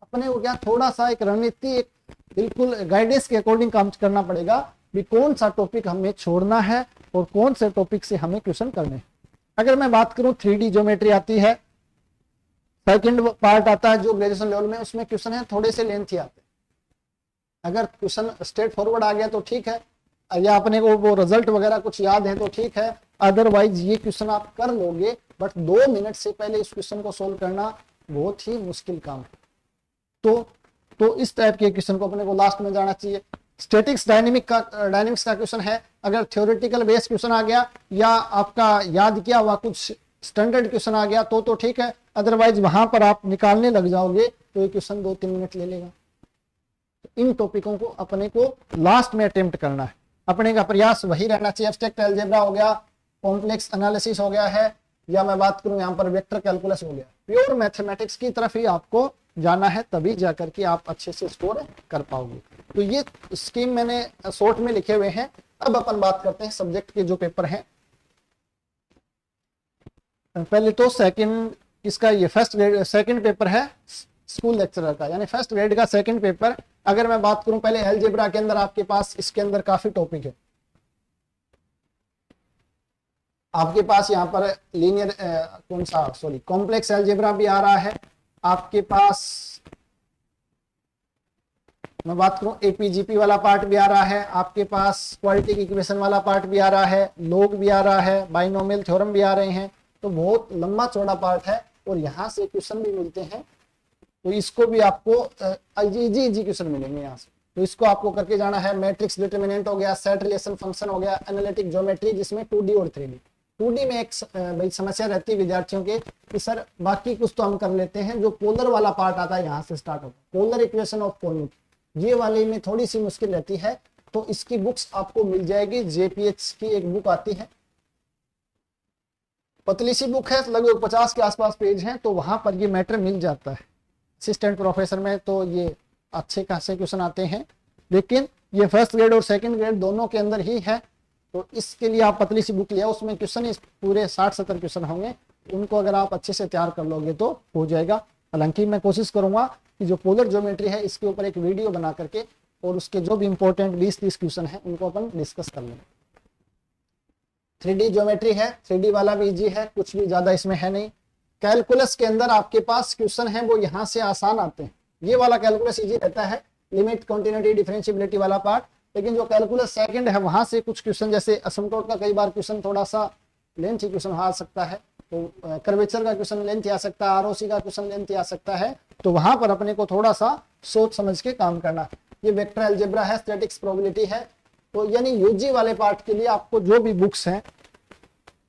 अपने को क्या थोड़ा सा एक रणनीति, एक बिल्कुल गाइडेंस के अकॉर्डिंग काम करना पड़ेगा भी कौन सा टॉपिक हमें छोड़ना है और कौन से टॉपिक से हमें क्वेश्चन करने हैं। अगर मैं बात करूं 3D ज्योमेट्री आती है, सेकंड पार्ट आता है जो ग्रेजुएशन लेवल में, उसमें क्वेश्चन है थोड़े से लेंथी आते हैं। अगर क्वेश्चन स्ट्रेट फॉरवर्ड आ गया तो ठीक है, या अपने को वो रिजल्ट वगैरह कुछ याद है तो ठीक है, अदरवाइज ये क्वेश्चन आप कर लोगे, बट 2 मिनट से पहले इस क्वेश्चन को सोल्व करना बहुत ही मुश्किल काम है। तो इस टाइप के क्वेश्चन को अपने को लास्ट में जाना चाहिए। स्टैटिक्स डायनेमिक्स का क्वेश्चन है, अगर थ्योरेटिकल बेस्ड क्वेश्चन आ गया या आपका याद किया हुआ कुछ स्टैंडर्ड क्वेश्चन आ गया तो ठीक है, अदरवाइज वहां पर आप निकालने लग जाओगे तो ये क्वेश्चन 2-3 मिनट ले लेगा। इन टॉपिकों को अपने को लास्ट में अटेम्प्ट करना है। अपने का प्रयास वही रहना चाहिए। एब्स्ट्रैक्ट अलजेब्रा हो गया, कॉम्प्लेक्स एनालिसिस हो गया है, या मैं बात करूं यहाँ पर वेक्टर कैलकुलस हो गया, प्योर मैथमेटिक्स की तरफ ही आपको जाना है, तभी जाकर के आप अच्छे से स्कोर कर पाओगे। तो ये स्कीम मैंने शॉर्ट में लिखे हुए हैं। अब अपन बात करते हैं सब्जेक्ट के जो पेपर हैं। पहले तो सेकंड इसका ये फर्स्ट ग्रेड सेकंड पेपर है स्कूल लेक्चरर का, यानी फर्स्ट ग्रेड का सेकंड पेपर। अगर मैं बात करूं पहले अलजेब्रा के अंदर आपके पास इसके अंदर काफी टॉपिक है। आपके पास यहाँ पर लीनियर कॉम्प्लेक्स अलजेब्रा भी आ रहा है आपके पास। मैं बात करूं एपीजीपी वाला पार्ट भी आ रहा है आपके पास, क्वाड्रेटिक इक्वेशन वाला पार्ट भी आ रहा है, लॉग भी आ रहा है, बाइनोमियल थ्योरम भी आ रहे हैं। तो बहुत लंबा चौड़ा पार्ट है और यहाँ से क्वेश्चन भी मिलते हैं। तो इसको भी आपको इजी क्वेश्चन मिलेंगे यहाँ से, तो इसको आपको करके जाना है। मैट्रिक्स डिटरमिनेंट हो गया, सेट रिलेशन फंक्शन हो गया, एनालिटिक ज्योमेट्री जिसमें 2D और 3D। 2D में एक भाई समस्या रहती है विद्यार्थियों के कि सर बाकी कुछ तो हम कर लेते हैं, जो पोलर वाला पार्ट आता है यहाँ से स्टार्ट होता है, पोलर इक्वेशन ऑफ कोऑर्डिनेट, ये वाले में थोड़ी सी मुश्किल रहती है। तो इसकी बुक्स आपको मिल जाएगी, जेपीएच की एक बुक आती है, पतली सी बुक है, लगभग 50 के आसपास पेज हैं, तो वहां पर ये मैटर मिल जाता है। असिस्टेंट प्रोफेसर में तो ये अच्छे खासे क्वेश्चन आते हैं, लेकिन ये फर्स्ट ग्रेड और सेकंड ग्रेड दोनों के अंदर ही है। तो इसके लिए आप पतली सी बुक लिया, उसमें क्वेश्चन इस पूरे 60-70 क्वेश्चन होंगे, उनको अगर आप अच्छे से तैयार कर लोगे तो हो जाएगा। हालांकि मैं कोशिश करूंगा कि जो पोलर ज्योमेट्री है इसके ऊपर एक वीडियो बना करके और उसके जो भी इंपॉर्टेंट 20-30 क्वेश्चन है उनको अपन डिस्कस कर लेंगे। 3D ज्योमेट्री है, 3D वाला भी इजी है, कुछ भी ज्यादा इसमें है नहीं। कैलकुलस के अंदर आपके पास क्वेश्चन है वो यहाँ से आसान आते हैं, ये वाला कैलकुलस इजी रहता है, लिमिट कंटिन्यूटी डिफरेंशिएबिलिटी वाला पार्ट। लेकिन जो कैलकुलस सेकंड है वहां से कुछ क्वेश्चन, जैसे असमतोड़ का कई बार क्वेश्चन थोड़ा सा लेंथी क्वेश्चन आ सकता है, तो कर्वेचर का क्वेश्चन लेंथी आ सकता है, आरओसी का क्वेश्चन लेंथी आ सकता है, तो वहां पर अपने को थोड़ा सा सोच समझ के काम करना। ये वेक्टर अलजेब्रा है, स्टैटिक्स प्रोबेबिलिटी है। तो यानी यूजी वाले पार्ट के लिए आपको जो भी बुक्स हैं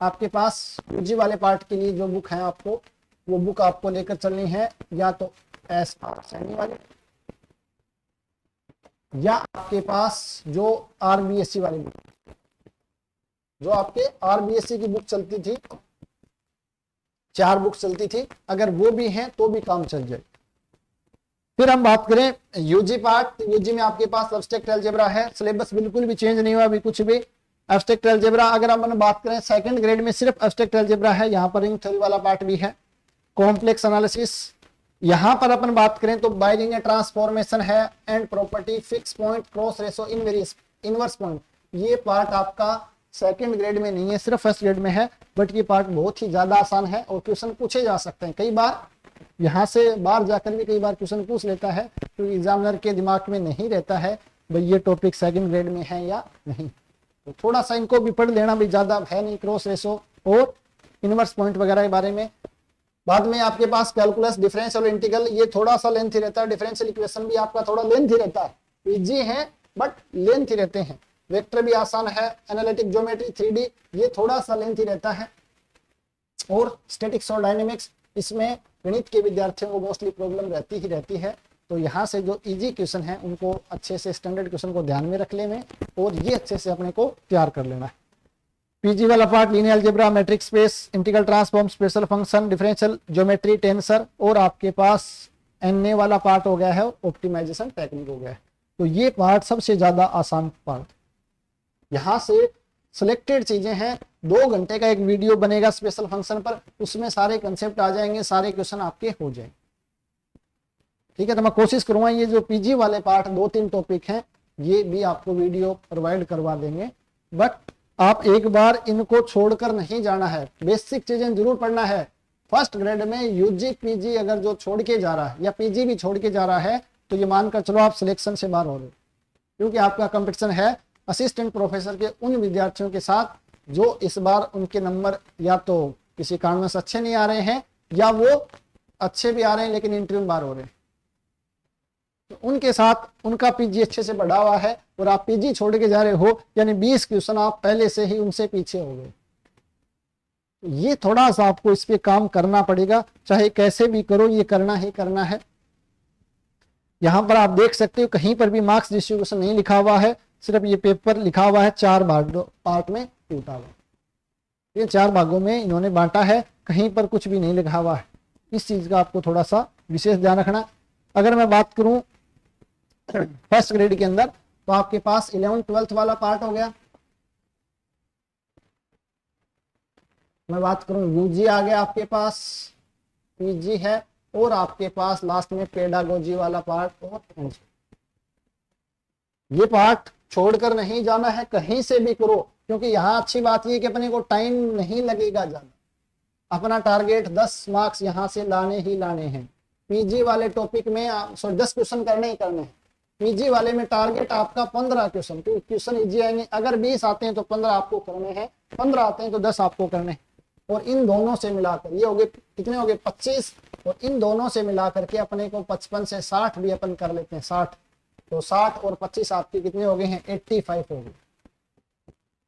आपके पास, यूजी वाले पार्ट के लिए जो बुक है आपको वो बुक आपको लेकर चलनी है, या तो एसआर सैनी वाली, या आपके पास जो आरबीएससी वाली बुक, जो आपके आरबीएससी की बुक चलती थी, 4 बुक चलती थी, अगर वो भी हैं तो भी काम चल जाए। फिर हम बात करें यूजी पार्ट, यूजी में आपके पास एब्स्ट्रैक्ट अलजेब्रा है, सिलेबस बिल्कुल भी चेंज नहीं हुआ अभी कुछ भी। एब्स्ट्रैक्ट अलजेब्रा अगर हम बात करें सेकंड ग्रेड में सिर्फ एब्स्ट्रैक्ट अलजेब्रा है, यहाँ पर रिंग थ्योरी वाला पार्ट भी है, कॉम्प्लेक्स एनालिसिस। यहाँ पर अपन बात करें तो बाइलिनियर ट्रांसफॉर्मेशन है, and property, fix point, cross ratio, inverse point. ये पार्ट आपका सेकंड ग्रेड में नहीं है, सिर्फ फर्स्ट ग्रेड में है, बट ये पार्ट बहुत ही ज्यादा आसान है और क्वेश्चन पूछे जा सकते हैं। कई बार यहाँ से बाहर जाकर भी कई बार क्वेश्चन पूछ लेता है, तो एग्जामिनर के दिमाग में नहीं रहता है भाई ये टॉपिक सेकंड ग्रेड में है या नहीं। तो थोड़ा सा इनको भी पढ़ लेना, भी ज्यादा है नहीं, क्रॉस रेशो और इनवर्स पॉइंट वगैरह के बारे में। बाद में आपके पास कैलकुलस, डिफरेंशियल और इंटीग्रल, ये थोड़ा सा लेंथी रहता है। डिफरेंशियल इक्वेशन भी आपका थोड़ा लेंथी रहता है, इजी है बट लेंथी रहते हैं। वेक्टर भी आसान है, एनालिटिक ज्योमेट्री 3D ये थोड़ा सा लेंथी रहता है, और स्टैटिक्स और डायनेमिक्स इसमें गणित के विद्यार्थियों को मोस्टली प्रॉब्लम रहती है। तो यहाँ से जो इजी क्वेश्चन है उनको अच्छे से, स्टैंडर्ड क्वेश्चन को ध्यान में रख लेना और ये अच्छे से अपने को तैयार कर लेना है। पीजी वाला part linear algebra, matrix space, integral transform, special function, differential geometry, tensor, और आपके पास एनए वाला पार्ट हो गया है, ऑप्टिमाइजेशन टेक्निक हो गया है। तो ये पार्ट सबसे ज्यादा आसान पार्ट। यहाँ से सिलेक्टेड चीजें हैं, 2 घंटे का एक वीडियो बनेगा स्पेशल फंक्शन पर, उसमें सारे कंसेप्ट आ जाएंगे, सारे क्वेश्चन आपके हो जाएंगे। ठीक है, तो मैं कोशिश करूंगा ये जो पीजी वाले पार्ट 2-3 टॉपिक हैं ये भी आपको वीडियो प्रोवाइड करवा देंगे, बट आप एक बार इनको छोड़कर नहीं जाना है, बेसिक चीजें जरूर पढ़ना है। फर्स्ट ग्रेड में यूजी पीजी अगर जो छोड़ के जा रहा है या पीजी भी छोड़ के जा रहा है तो ये मानकर चलो आप सिलेक्शन से बाहर हो रहे हो, क्योंकि आपका कंपटीशन है असिस्टेंट प्रोफेसर के उन विद्यार्थियों के साथ जो इस बार उनके नंबर या तो किसी कारणवश अच्छे नहीं आ रहे हैं या वो अच्छे भी आ रहे हैं लेकिन इंटरव्यू में बाहर हो रहे हैं। तो उनके साथ उनका पीजी अच्छे से बढ़ा हुआ है और आप पीजी छोड़ के जा रहे हो, यानी 20 क्वेश्चन आप पहले से ही उनसे पीछे हो गए। ये थोड़ा सा आपको इस पे काम करना पड़ेगा, चाहे कैसे भी करो, ये करना ही करना है। यहाँ पर आप देख सकते हो कहीं पर भी मार्क्स डिस्ट्रीब्यूशन नहीं लिखा हुआ है, सिर्फ ये पेपर लिखा हुआ है 4 पार्ट में टूटा हुआ। ये 4 भागों में इन्होंने बांटा है, कहीं पर कुछ भी नहीं लिखा हुआ है। इस चीज का आपको थोड़ा सा विशेष ध्यान रखना। अगर मैं बात करूं फर्स्ट ग्रेड के अंदर, तो आपके पास 11th 12th वाला पार्ट हो गया। मैं बात करूं यूजी आ गया आपके पास, पीजी है, और आपके पास लास्ट में पेडागोजी वाला पार्ट और एनजी। ये पार्ट छोड़कर नहीं जाना है, कहीं से भी करो, क्योंकि यहाँ अच्छी बात ये कि अपने को टाइम नहीं लगेगा ज्यादा। अपना टारगेट 10 मार्क्स यहाँ से लाने ही लाने हैं। पीजी वाले टॉपिक में 10 क्वेश्चन करने ही करने हैं। पीजी वाले में टारगेट आपका 15 क्वेश्चन, क्योंकि क्वेश्चन इजी आएंगे। अगर 20 आते हैं तो 15 आपको करने हैं, 15 आते हैं तो 10 आपको करने हैं। और इन दोनों से मिलाकर ये हो गए कितने हो गए 25, और इन दोनों से मिला करके अपने को 55 से 60 भी अपन कर लेते हैं 60, तो 60 और 25 आपके कितने हो गए हैं 85 हो गए।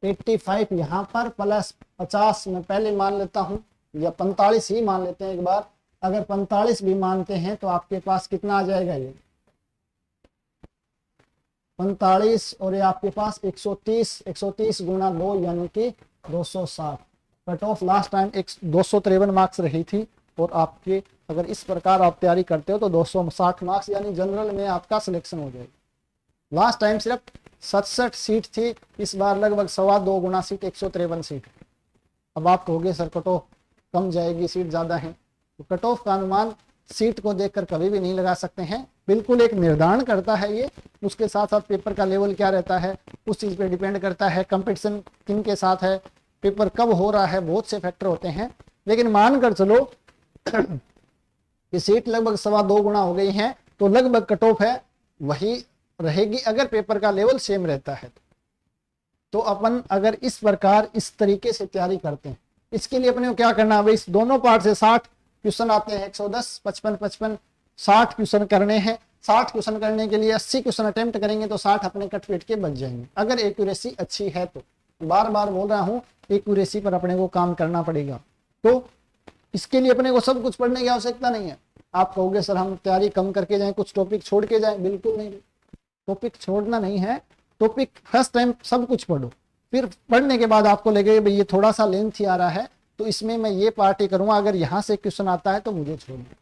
85 यहाँ पर प्लस 50 मैं पहले मान लेता हूँ, या 45 ही मान लेते हैं एक बार। अगर 45 भी मानते हैं तो आपके पास कितना आ जाएगा, ये 45 और ये आपके पास 130 गुना 2 यानी कि 260। Cut off last time 253 marks रही थी, और आपके अगर इस प्रकार आप तैयारी करते हो तो 260 मार्क्स यानी जनरल में आपका सिलेक्शन हो जाएगा। लास्ट टाइम सिर्फ 67 सीट थी, इस बार लगभग 2.25 गुना सीट 153 सीट। अब आप कहोगे सर कट ऑफ कम जाएगी, सीट ज्यादा है, तो कट ऑफ का अनुमान सीट को देखकर कभी भी नहीं लगा सकते हैं। बिल्कुल एक निर्धारण करता है ये, उसके साथ साथ पेपर का लेवल क्या रहता है उस चीज पे डिपेंड करता है, कंपटीशन किन के साथ है, पेपर कब हो रहा है, बहुत से फैक्टर होते हैं। लेकिन मानकर चलो कि सीट लगभग 2.25 गुना हो गई है, तो लगभग कट ऑफ है वही रहेगी अगर पेपर का लेवल सेम रहता है। तो अपन अगर इस प्रकार इस तरीके से तैयारी करते हैं, इसके लिए अपने को क्या करना है, इस दोनों पार्ट से 60 क्वेश्चन आते हैं, 110 55 55 60 क्वेश्चन करने हैं। 60 क्वेश्चन करने के लिए 80 क्वेश्चन अटेम्प्ट करेंगे तो 60 अपने कट पीट के बच जाएंगे, अगर एक्यूरेसी अच्छी है तो। बार बार बोल रहा हूँ एक्यूरेसी पर अपने को काम करना पड़ेगा। तो इसके लिए अपने को सब कुछ पढ़ने की आवश्यकता नहीं है। आप कहोगे सर हम तैयारी कम करके जाएं, कुछ टॉपिक छोड़ के जाएं, बिल्कुल नहीं, टॉपिक छोड़ना नहीं है। टॉपिक फर्स्ट टाइम सब कुछ पढ़ो, फिर पढ़ने के बाद आपको लगेगा भाई ये थोड़ा सा लेंथ ही आ रहा है, तो इसमें मैं ये पार्ट ही करूंगा, अगर यहाँ से क्वेश्चन आता है तो मुझे छोड़ दो।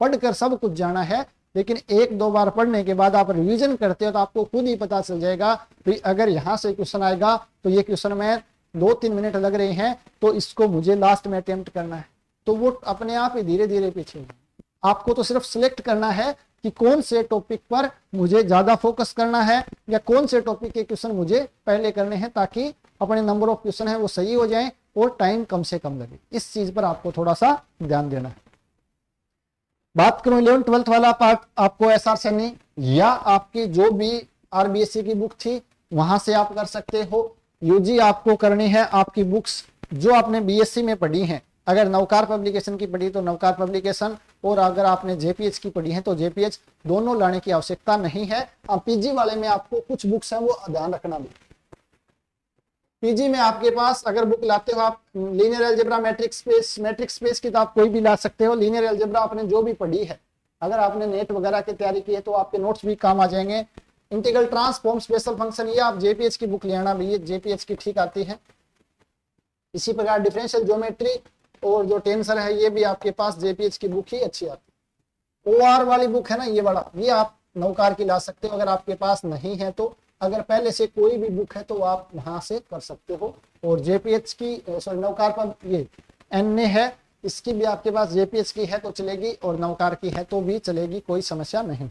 पढ़कर सब कुछ जाना है, लेकिन 1-2 बार पढ़ने के बाद आप रिवीजन करते हो तो आपको खुद ही पता चल जाएगा कि अगर यहाँ से क्वेश्चन आएगा तो ये क्वेश्चन में 2-3 मिनट लग रहे हैं, तो इसको मुझे लास्ट में अटेम्प्ट करना है। तो वो अपने आप ही धीरे धीरे पीछे। आपको तो सिर्फ सिलेक्ट करना है कि कौन से टॉपिक पर मुझे ज्यादा फोकस करना है, या कौन से टॉपिक के क्वेश्चन मुझे पहले करने हैं, ताकि अपने नंबर ऑफ क्वेश्चन है वो सही हो जाए और टाइम कम से कम लगे। इस चीज पर आपको थोड़ा सा ध्यान देना है। बात करूं 11th 12th वाला पार्ट, आपको एसआर सैनी या आपकी जो भी आरबीएससी की बुक थी वहां से आप कर सकते हो। यूजी आपको करनी है आपकी बुक्स जो आपने बीएससी में पढ़ी हैं। अगर नवकार पब्लिकेशन की पढ़ी तो नवकार पब्लिकेशन, और अगर आपने जेपीएच की पढ़ी है तो जेपीएच, दोनों लाने की आवश्यकता नहीं है। पीजी वाले में आपको कुछ बुक्स हैं वो ध्यान रखना भी। पीजी में आपके पास अगर बुक लाते हो आप, लीनियर अलजेब्रा, मैट्रिक्स स्पेस की तो आप कोई भी ला सकते हो। लीनियर अलजेब्रा आपने जो भी पढ़ी है, अगर आपने नेट वगैरह की तैयारी की है तो आपके नोट्स भी काम आ जाएंगे। इंटीग्रल ट्रांसफॉर्म, स्पेशल फंक्शन, ये आप जेपीएच की बुक ले आना भैया, जेपीएच की ठीक आती है। इसी प्रकार डिफरेंशियल ज्योमेट्री और जो टेंसर है ये भी आपके पास जेपीएच की बुक ही अच्छी आती है। ओआर वाली बुक है ना ये वाला, ये आप नवकार की ला सकते हो अगर आपके पास नहीं है तो। अगर पहले से कोई भी बुक है तो आप वहां से कर सकते हो। और जेपीएच की नवकार पर ये एनए है, इसकी भी आपके पास जेपीएच की है तो चलेगी, और नवकार की है तो भी चलेगी, कोई समस्या नहीं।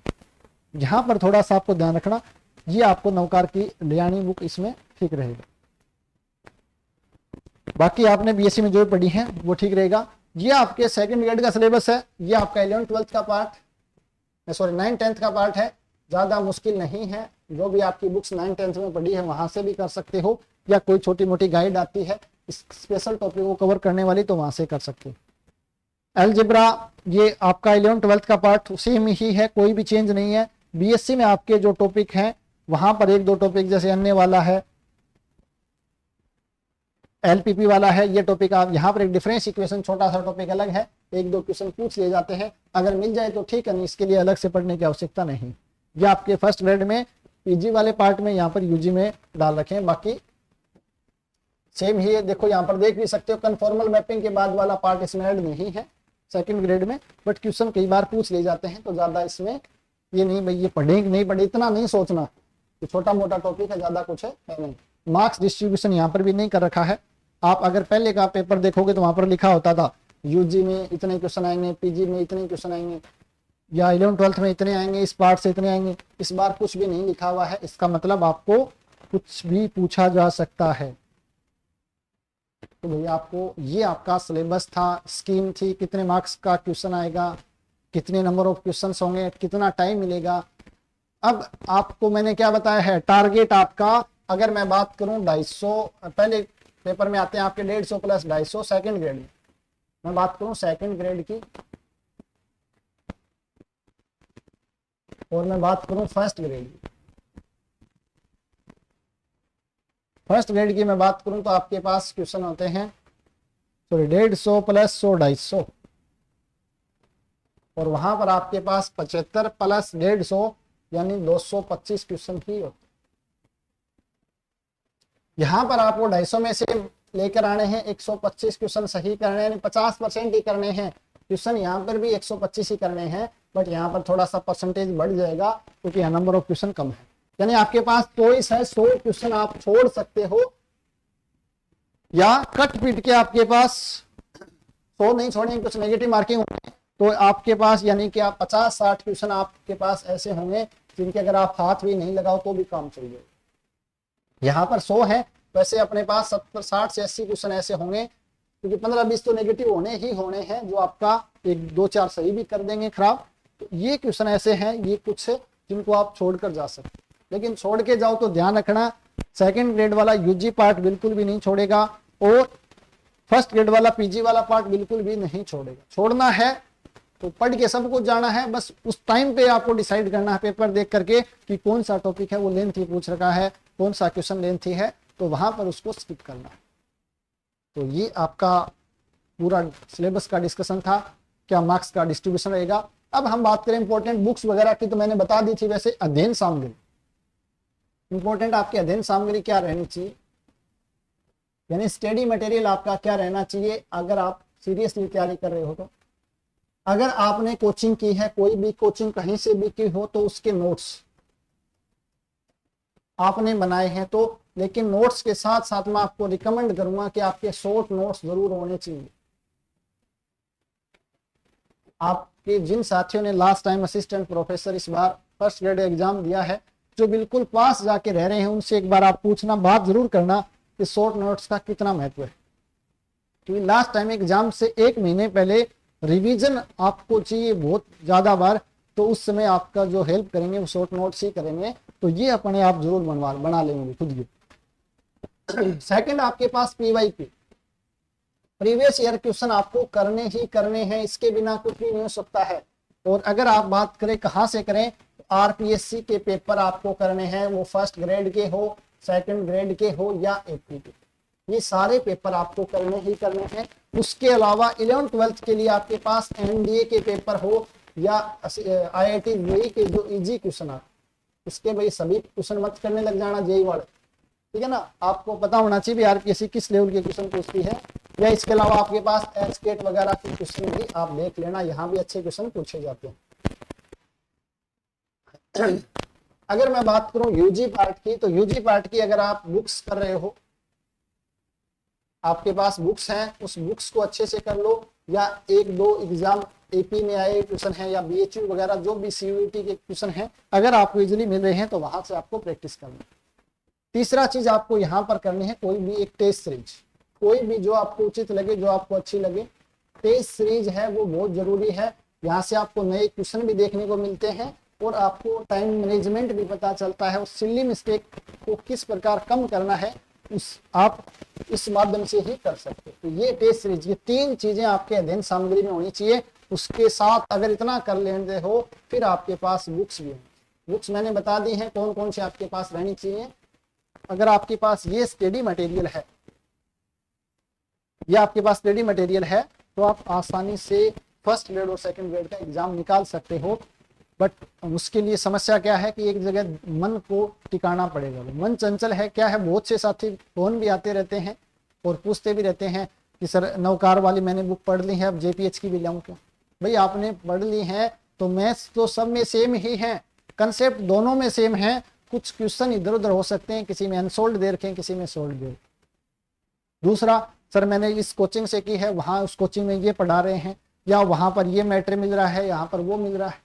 यहाँ पर थोड़ा सा आपको ध्यान रखना, ये आपको नवकार की ले आनी बुक, इसमें ठीक रहेगा। बाकी आपने बीएससी में जो पढ़ी है वो ठीक रहेगा। ये आपके सेकंड ग्रेड का सिलेबस है, ये आपका 11th 12th का पार्ट, 9th 10th का पार्ट है। ज्यादा मुश्किल नहीं है, जो भी आपकी बुक्स 9th 10th में पढ़ी है वहां से भी कर सकते हो, या कोई छोटी मोटी गाइड आती है इस स्पेशल टॉपिक को कवर करने वाली तो वहां से कर सकते हो। अलजेब्रा ये आपका 11th 12th का पार्ट सेम ही है, कोई भी चेंज नहीं है। बीएससी में आपके जो टॉपिक हैं वहां पर 1-2 टॉपिक जैसे अन्य वाला है, एलपीपी वाला है ये टॉपिक, आप यहाँ पर एक डिफरेंस इक्वेशन छोटा सा टॉपिक अलग है, एक दो क्वेश्चन पूछ लिए जाते हैं, अगर मिल जाए तो ठीक है, नहीं इसके लिए अलग से पढ़ने की आवश्यकता नहीं। ये आपके फर्स्ट ग्रेड में पीजी वाले पार्ट में यहाँ पर यूजी में डाल रखे हैं, बाकी सेम ही है। देखो यहाँ पर देख भी सकते हो कन्फॉर्मल मैपिंग के बाद वाला पार्ट इसमें ऐड नहीं है सेकंड ग्रेड में, बट क्वेश्चन कई बार पूछ ले जाते हैं, तो ज्यादा इसमें ये नहीं भाई ये पढ़े नहीं पढ़े इतना नहीं सोचना, तो छोटा मोटा टॉपिक है, ज्यादा कुछ है नहीं। मार्क्स डिस्ट्रीब्यूशन यहाँ पर भी नहीं कर रखा है। आप अगर पहले का पेपर देखोगे तो वहां पर लिखा होता था यूजी में इतने क्वेश्चन आएंगे, पीजी में इतने क्वेश्चन आएंगे, या 11th-12th में इतने आएंगे, इस पार्ट से इतने आएंगे। इस बार कुछ भी नहीं लिखा हुआ है, इसका मतलब आपको कुछ भी पूछा जा सकता है। तो भैया आपको ये आपका सिलेबस था, स्कीम थी, कितने मार्क्स का क्वेश्चन आएगा, कितने नंबर ऑफ क्वेश्चन होंगे, कितना टाइम मिलेगा। अब आपको मैंने क्या बताया है, टारगेट आपका, अगर मैं बात करूं 250, पहले पेपर में आते हैं आपके 150 प्लस 250 सेकंड ग्रेड में, मैं बात करूं सेकंड ग्रेड की, और मैं बात करूं फर्स्ट ग्रेड की। फर्स्ट ग्रेड की मैं बात करूं तो आपके पास क्वेश्चन होते हैं, सॉरी 150 प्लस 100 250, और वहां पर आपके पास 75 प्लस 150 यानी 225 क्वेश्चन ही होते। यहाँ पर आपको 250 में से लेकर आने हैं 125 क्वेश्चन सही करने हैं, 50% ही करने हैं क्वेश्चन, यहाँ पर भी 125 ही करने हैं, बट यहाँ पर थोड़ा सा परसेंटेज बढ़ जाएगा क्योंकि यहाँ नंबर ऑफ क्वेश्चन कम है। यानी आपके पास चॉइस है, 100 क्वेश्चन आप छोड़ सकते हो, या कट पीट के आपके पास 100 नहीं छोड़ेंगे, कुछ नेगेटिव मार्किंग होंगे, तो आपके पास यानी कि आप 50-60 क्वेश्चन आपके पास ऐसे होंगे जिनके अगर आप हाथ भी नहीं लगाओ तो भी काम चल जाएगा। यहाँ पर 100 है, वैसे अपने पास 60 से 80 क्वेश्चन ऐसे होंगे, क्योंकि 15-20 तो नेगेटिव होने ही होने हैं, जो आपका 1-2-4 सही भी कर देंगे खराब। तो ये क्वेश्चन ऐसे हैं, ये कुछ है जिनको आप छोड़कर जा सकते, लेकिन छोड़ के जाओ तो ध्यान रखना सेकंड ग्रेड वाला यूजी पार्ट बिल्कुल भी नहीं छोड़ेगा, और फर्स्ट ग्रेड वाला पीजी वाला पार्ट बिल्कुल भी नहीं छोड़ेगा। छोड़ना है तो पढ़ के सब कुछ जाना है, बस उस टाइम पे आपको डिसाइड करना है पेपर देख करके कि कौन सा टॉपिक है वो लेंथी पूछ रखा है, कौन सा क्वेश्चन लेंथी है, तो वहां पर उसको स्किप करना है। तो ये आपका पूरा सिलेबस का डिस्कशन था, क्या मार्क्स का डिस्ट्रीब्यूशन रहेगा। अब हम बात करें इंपॉर्टेंट बुक्स वगैरह की, तो मैंने बता दी थी। वैसे अध्ययन सामग्री इंपॉर्टेंट आपकी अध्ययन सामग्री क्या रहनी चाहिए, यानी स्टडी मटेरियल आपका क्या रहना चाहिए अगर आप सीरियसली तैयारी कर रहे हो। तो अगर आपने कोचिंग की है, कोई भी कोचिंग कहीं से भी की हो, तो उसके नोट्स आपने बनाए हैं, तो लेकिन नोट्स के साथ साथ मैं आपको रिकमेंड करूंगा कि आपके शॉर्ट नोट्स जरूर होने चाहिए। आपके जिन साथियों ने लास्ट टाइम असिस्टेंट प्रोफेसर इस बार फर्स्ट ग्रेड एग्जाम दिया है, जो बिल्कुल पास जाके रह रहे हैं, उनसे एक बार आप पूछना, बात जरूर करना कि शॉर्ट नोट्स का कितना महत्व है। क्योंकि लास्ट टाइम एग्जाम से 1 महीने पहले रिवीजन आपको चाहिए बहुत ज्यादा बार, तो उस समय आपका जो हेल्प करेंगे वो शॉर्ट नोट्स ही करेंगे। तो ये अपने आप जरूर बना लेंगे खुद ही। सेकंड आपके पास पीवाईक्यू, प्रीवियस ईयर क्वेश्चन आपको करने ही करने हैं, इसके बिना कुछ भी नहीं हो सकता है। और अगर आप बात करें कहाँ से करें, आरपीएससी के पेपर आपको करने हैं, वो फर्स्ट ग्रेड के हो, सेकंड ग्रेड के हो या एपी के, ये सारे पेपर आपको करने ही करने हैं। उसके अलावा 11th-12th के लिए आपके पास एनडीए के पेपर हो या आईआईटी जेईई के जो इजी क्वेश्चन आते, इसके भाई सभी क्वेश्चन मत करने लग जाना जेईई वाले, ठीक है ना। आपको पता होना चाहिए आरपीएससी किस लेवल के क्वेश्चन पूछती है, या इसके अलावा आपके पास एचकेट वगैरह के क्वेश्चन भी आप देख लेना, यहाँ भी अच्छे क्वेश्चन पूछे जाते हैं। अगर मैं बात करूं यूजी पार्ट की, तो यूजी पार्ट की अगर आप बुक्स कर रहे हो, आपके पास बुक्स हैं, उस बुक्स को अच्छे से कर लो, या 1-2 एग्जाम एपी में आए क्वेश्चन है या बीएचयू वगैरह जो भी सीयूईटी के क्वेश्चन हैं, अगर आपको इजीली मिल रहे हैं तो वहां से आपको प्रैक्टिस करना। तीसरा चीज आपको यहाँ पर करनी है, कोई भी एक टेस्ट सीरीज, कोई भी जो आपको उचित लगे, जो आपको अच्छी लगे, टेस्ट सीरीज है वो बहुत जरूरी है। यहाँ से आपको नए क्वेश्चन भी देखने को मिलते हैं, और आपको टाइम मैनेजमेंट भी पता चलता है, और सिली मिस्टेक को किस प्रकार कम करना है उस आप इस माध्यम से ही कर सकते। तो ये टेस्ट सीरीज, ये 3 चीजें आपके अध्ययन सामग्री में होनी चाहिए। उसके साथ अगर इतना कर लेते हो, फिर आपके पास बुक्स भी होंगी। बुक्स मैंने बता दी हैं कौन कौन से आपके पास रहनी चाहिए। अगर आपके पास ये स्टडी मटेरियल है, या आपके पास स्टडी मटेरियल है तो आप आसानी से फर्स्ट ग्रेड और सेकंड ग्रेड का एग्जाम निकाल सकते हो। बट उसके लिए समस्या क्या है कि एक जगह मन को टिकाना पड़ेगा। मन चंचल है, क्या है, बहुत से साथी फोन भी आते रहते हैं और पूछते भी रहते हैं कि सर नौकार वाली मैंने बुक पढ़ ली है, अब जेपीएच की भी लाऊं क्या। भाई आपने पढ़ ली है तो मैथ्स तो सब में सेम ही है, कंसेप्ट दोनों में सेम है, कुछ क्वेश्चन इधर उधर हो सकते हैं, किसी में अनसोल्ड दे रखे हैं, किसी में सोल्ड दे। दूसरा, सर मैंने इस कोचिंग से की है, वहां उस कोचिंग में ये पढ़ा रहे हैं, या वहां पर ये मैटर मिल रहा है, यहाँ पर वो मिल रहा है,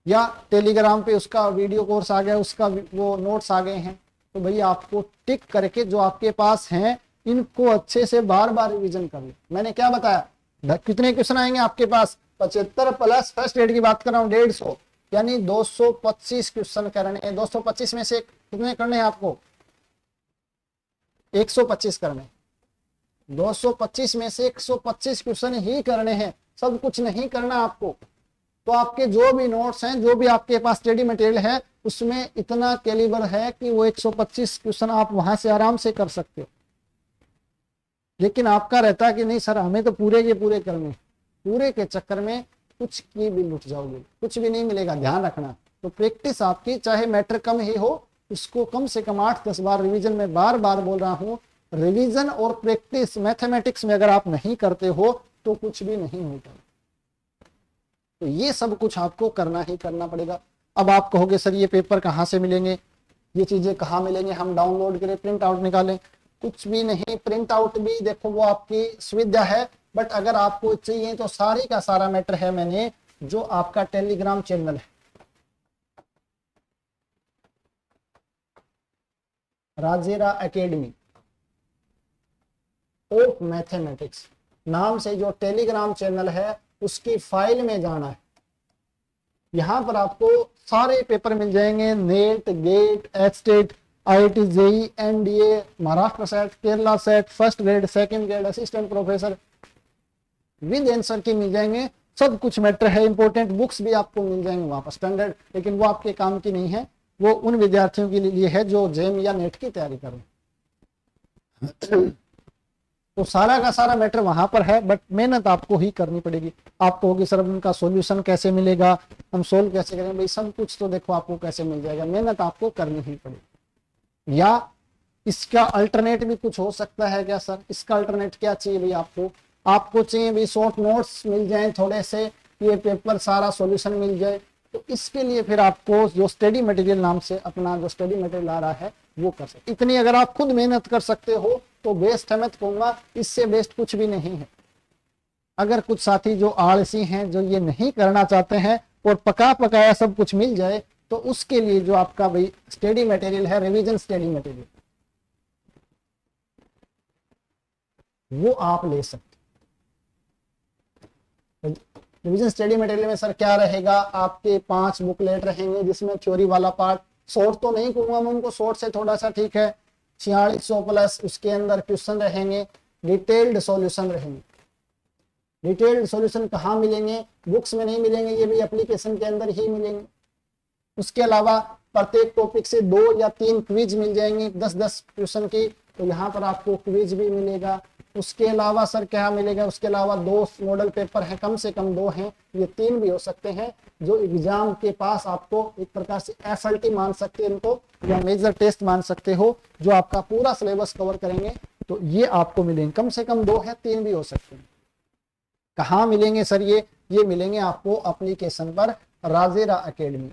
या टेलीग्राम पे उसका वीडियो कोर्स आ गया, उसका वो नोट्स आ गए हैं। तो भैया आपको टिक करके जो आपके पास हैं इनको अच्छे से बार बार रिवीजन कर लो। मैंने क्या बताया, कितने क्वेश्चन आएंगे आपके पास, 75 प्लस फर्स्ट ग्रेड की बात कर रहा हूँ 150, यानी 225 क्वेश्चन करने हैं। 225 में से कितने करने हैं आपको, 125 करने। 225 में से 125 क्वेश्चन ही करने हैं, सब कुछ नहीं करना आपको। तो आपके जो भी नोट्स हैं, जो भी आपके पास स्टडी मटेरियल है, उसमें इतना कैलिबर है कि वो 125 क्वेश्चन आप वहां से आराम से कर सकते हो। लेकिन आपका रहता है कि नहीं सर हमें तो पूरे के पूरे करने, पूरे के चक्कर में कुछ की भी लुट जाओगे, कुछ भी नहीं मिलेगा, ध्यान रखना। तो प्रैक्टिस आपकी चाहे मैटर कम ही हो, उसको कम से कम 8-10 बार रिवीजन में बार बार बोल रहा हूँ, रिवीजन और प्रैक्टिस मैथमेटिक्स में अगर आप नहीं करते हो तो कुछ भी नहीं होगा। तो ये सब कुछ आपको करना ही करना पड़ेगा। अब आप कहोगे सर ये पेपर कहाँ से मिलेंगे, ये चीजें कहाँ मिलेंगे, हम डाउनलोड करें, प्रिंट आउट निकालें, कुछ भी नहीं। प्रिंट आउट भी देखो वो आपकी सुविधा है, बट अगर आपको चाहिए तो सारी का सारा मैटर है मैंने जो आपका टेलीग्राम चैनल है राजेरा एकेडमी ऑफ मैथमेटिक्स नाम से जो टेलीग्राम चैनल है उसकी फाइल में जाना है। यहां पर आपको सारे पेपर मिल जाएंगे, NET, GATE, HTET, IIT, JE, NDA, Maharashtra SET, Kerala SET, first grade, second grade, assistant professor with answer key मिल जाएंगे। सब कुछ मैटर है, इंपॉर्टेंट बुक्स भी आपको मिल जाएंगे वहां पर स्टैंडर्ड, लेकिन वो आपके काम की नहीं है, वो उन विद्यार्थियों के लिए है जो जेम या नेट की तैयारी कर रहे हैं। तो सारा का सारा मैटर वहां पर है, बट मेहनत आपको ही करनी पड़ेगी। आपको होगी सर उनका सॉल्यूशन कैसे मिलेगा, हम सोल्व कैसे करेंगे, भाई सब कुछ तो देखो आपको कैसे मिल जाएगा, मेहनत आपको करनी ही पड़ेगी। या इसका अल्टरनेट भी कुछ हो सकता है क्या सर, इसका अल्टरनेट क्या चाहिए भाई आपको चाहिए भाई शॉर्ट नोट्स मिल जाए थोड़े से, ये पेपर सारा सॉल्यूशन मिल जाए। तो इसके लिए फिर आपको जो स्टडी मटेरियल नाम से अपना जो स्टडी मटेरियल आ रहा है वो कर सकते। इतनी अगर आप खुद मेहनत कर सकते हो तो बेस्ट है, मैं तो कहूंगा इससे बेस्ट कुछ भी नहीं है। अगर कुछ साथी जो आलसी हैं, जो ये नहीं करना चाहते हैं और पका पकाया सब कुछ मिल जाए, तो उसके लिए जो आपका भाई स्टडी मटेरियल है, रिवीजन स्टडी मटेरियल, वो आप ले सकते। रिवीजन स्टडी मटेरियल में सर क्या रहेगा, आपके 5 बुकलेट रहेंगे जिसमें थ्योरी वाला पार्ट, शॉर्ट तो नहीं कहूंगा मैं उनको, शॉर्ट से थोड़ा सा ठीक है, 4600 प्लस उसके अंदर क्वेश्चन रहेंगे, डिटेल्ड सॉल्यूशन रहेंगे। डिटेल्ड सॉल्यूशन कहाँ मिलेंगे, बुक्स में नहीं मिलेंगे, ये भी एप्लीकेशन के अंदर ही मिलेंगे। उसके अलावा प्रत्येक टॉपिक से 2 या 3 क्विज मिल जाएंगे 10-10 क्वेश्चन की, तो यहाँ पर आपको क्विज भी मिलेगा। उसके अलावा सर क्या मिलेगा, उसके अलावा 2 मॉडल पेपर हैं, कम से कम 2 हैं, ये 3 भी हो सकते हैं, जो एग्जाम के पास आपको एक प्रकार से एसएलटी मान सकते हैं इनको, या मेजर टेस्ट मान सकते हो, जो आपका पूरा सिलेबस कवर करेंगे। तो ये आपको मिलेंगे, कम से कम 2 है, 3 भी हो सकते हैं। कहाँ मिलेंगे सर ये मिलेंगे आपको एप्लीकेशन पर राजेरा एकेडमी।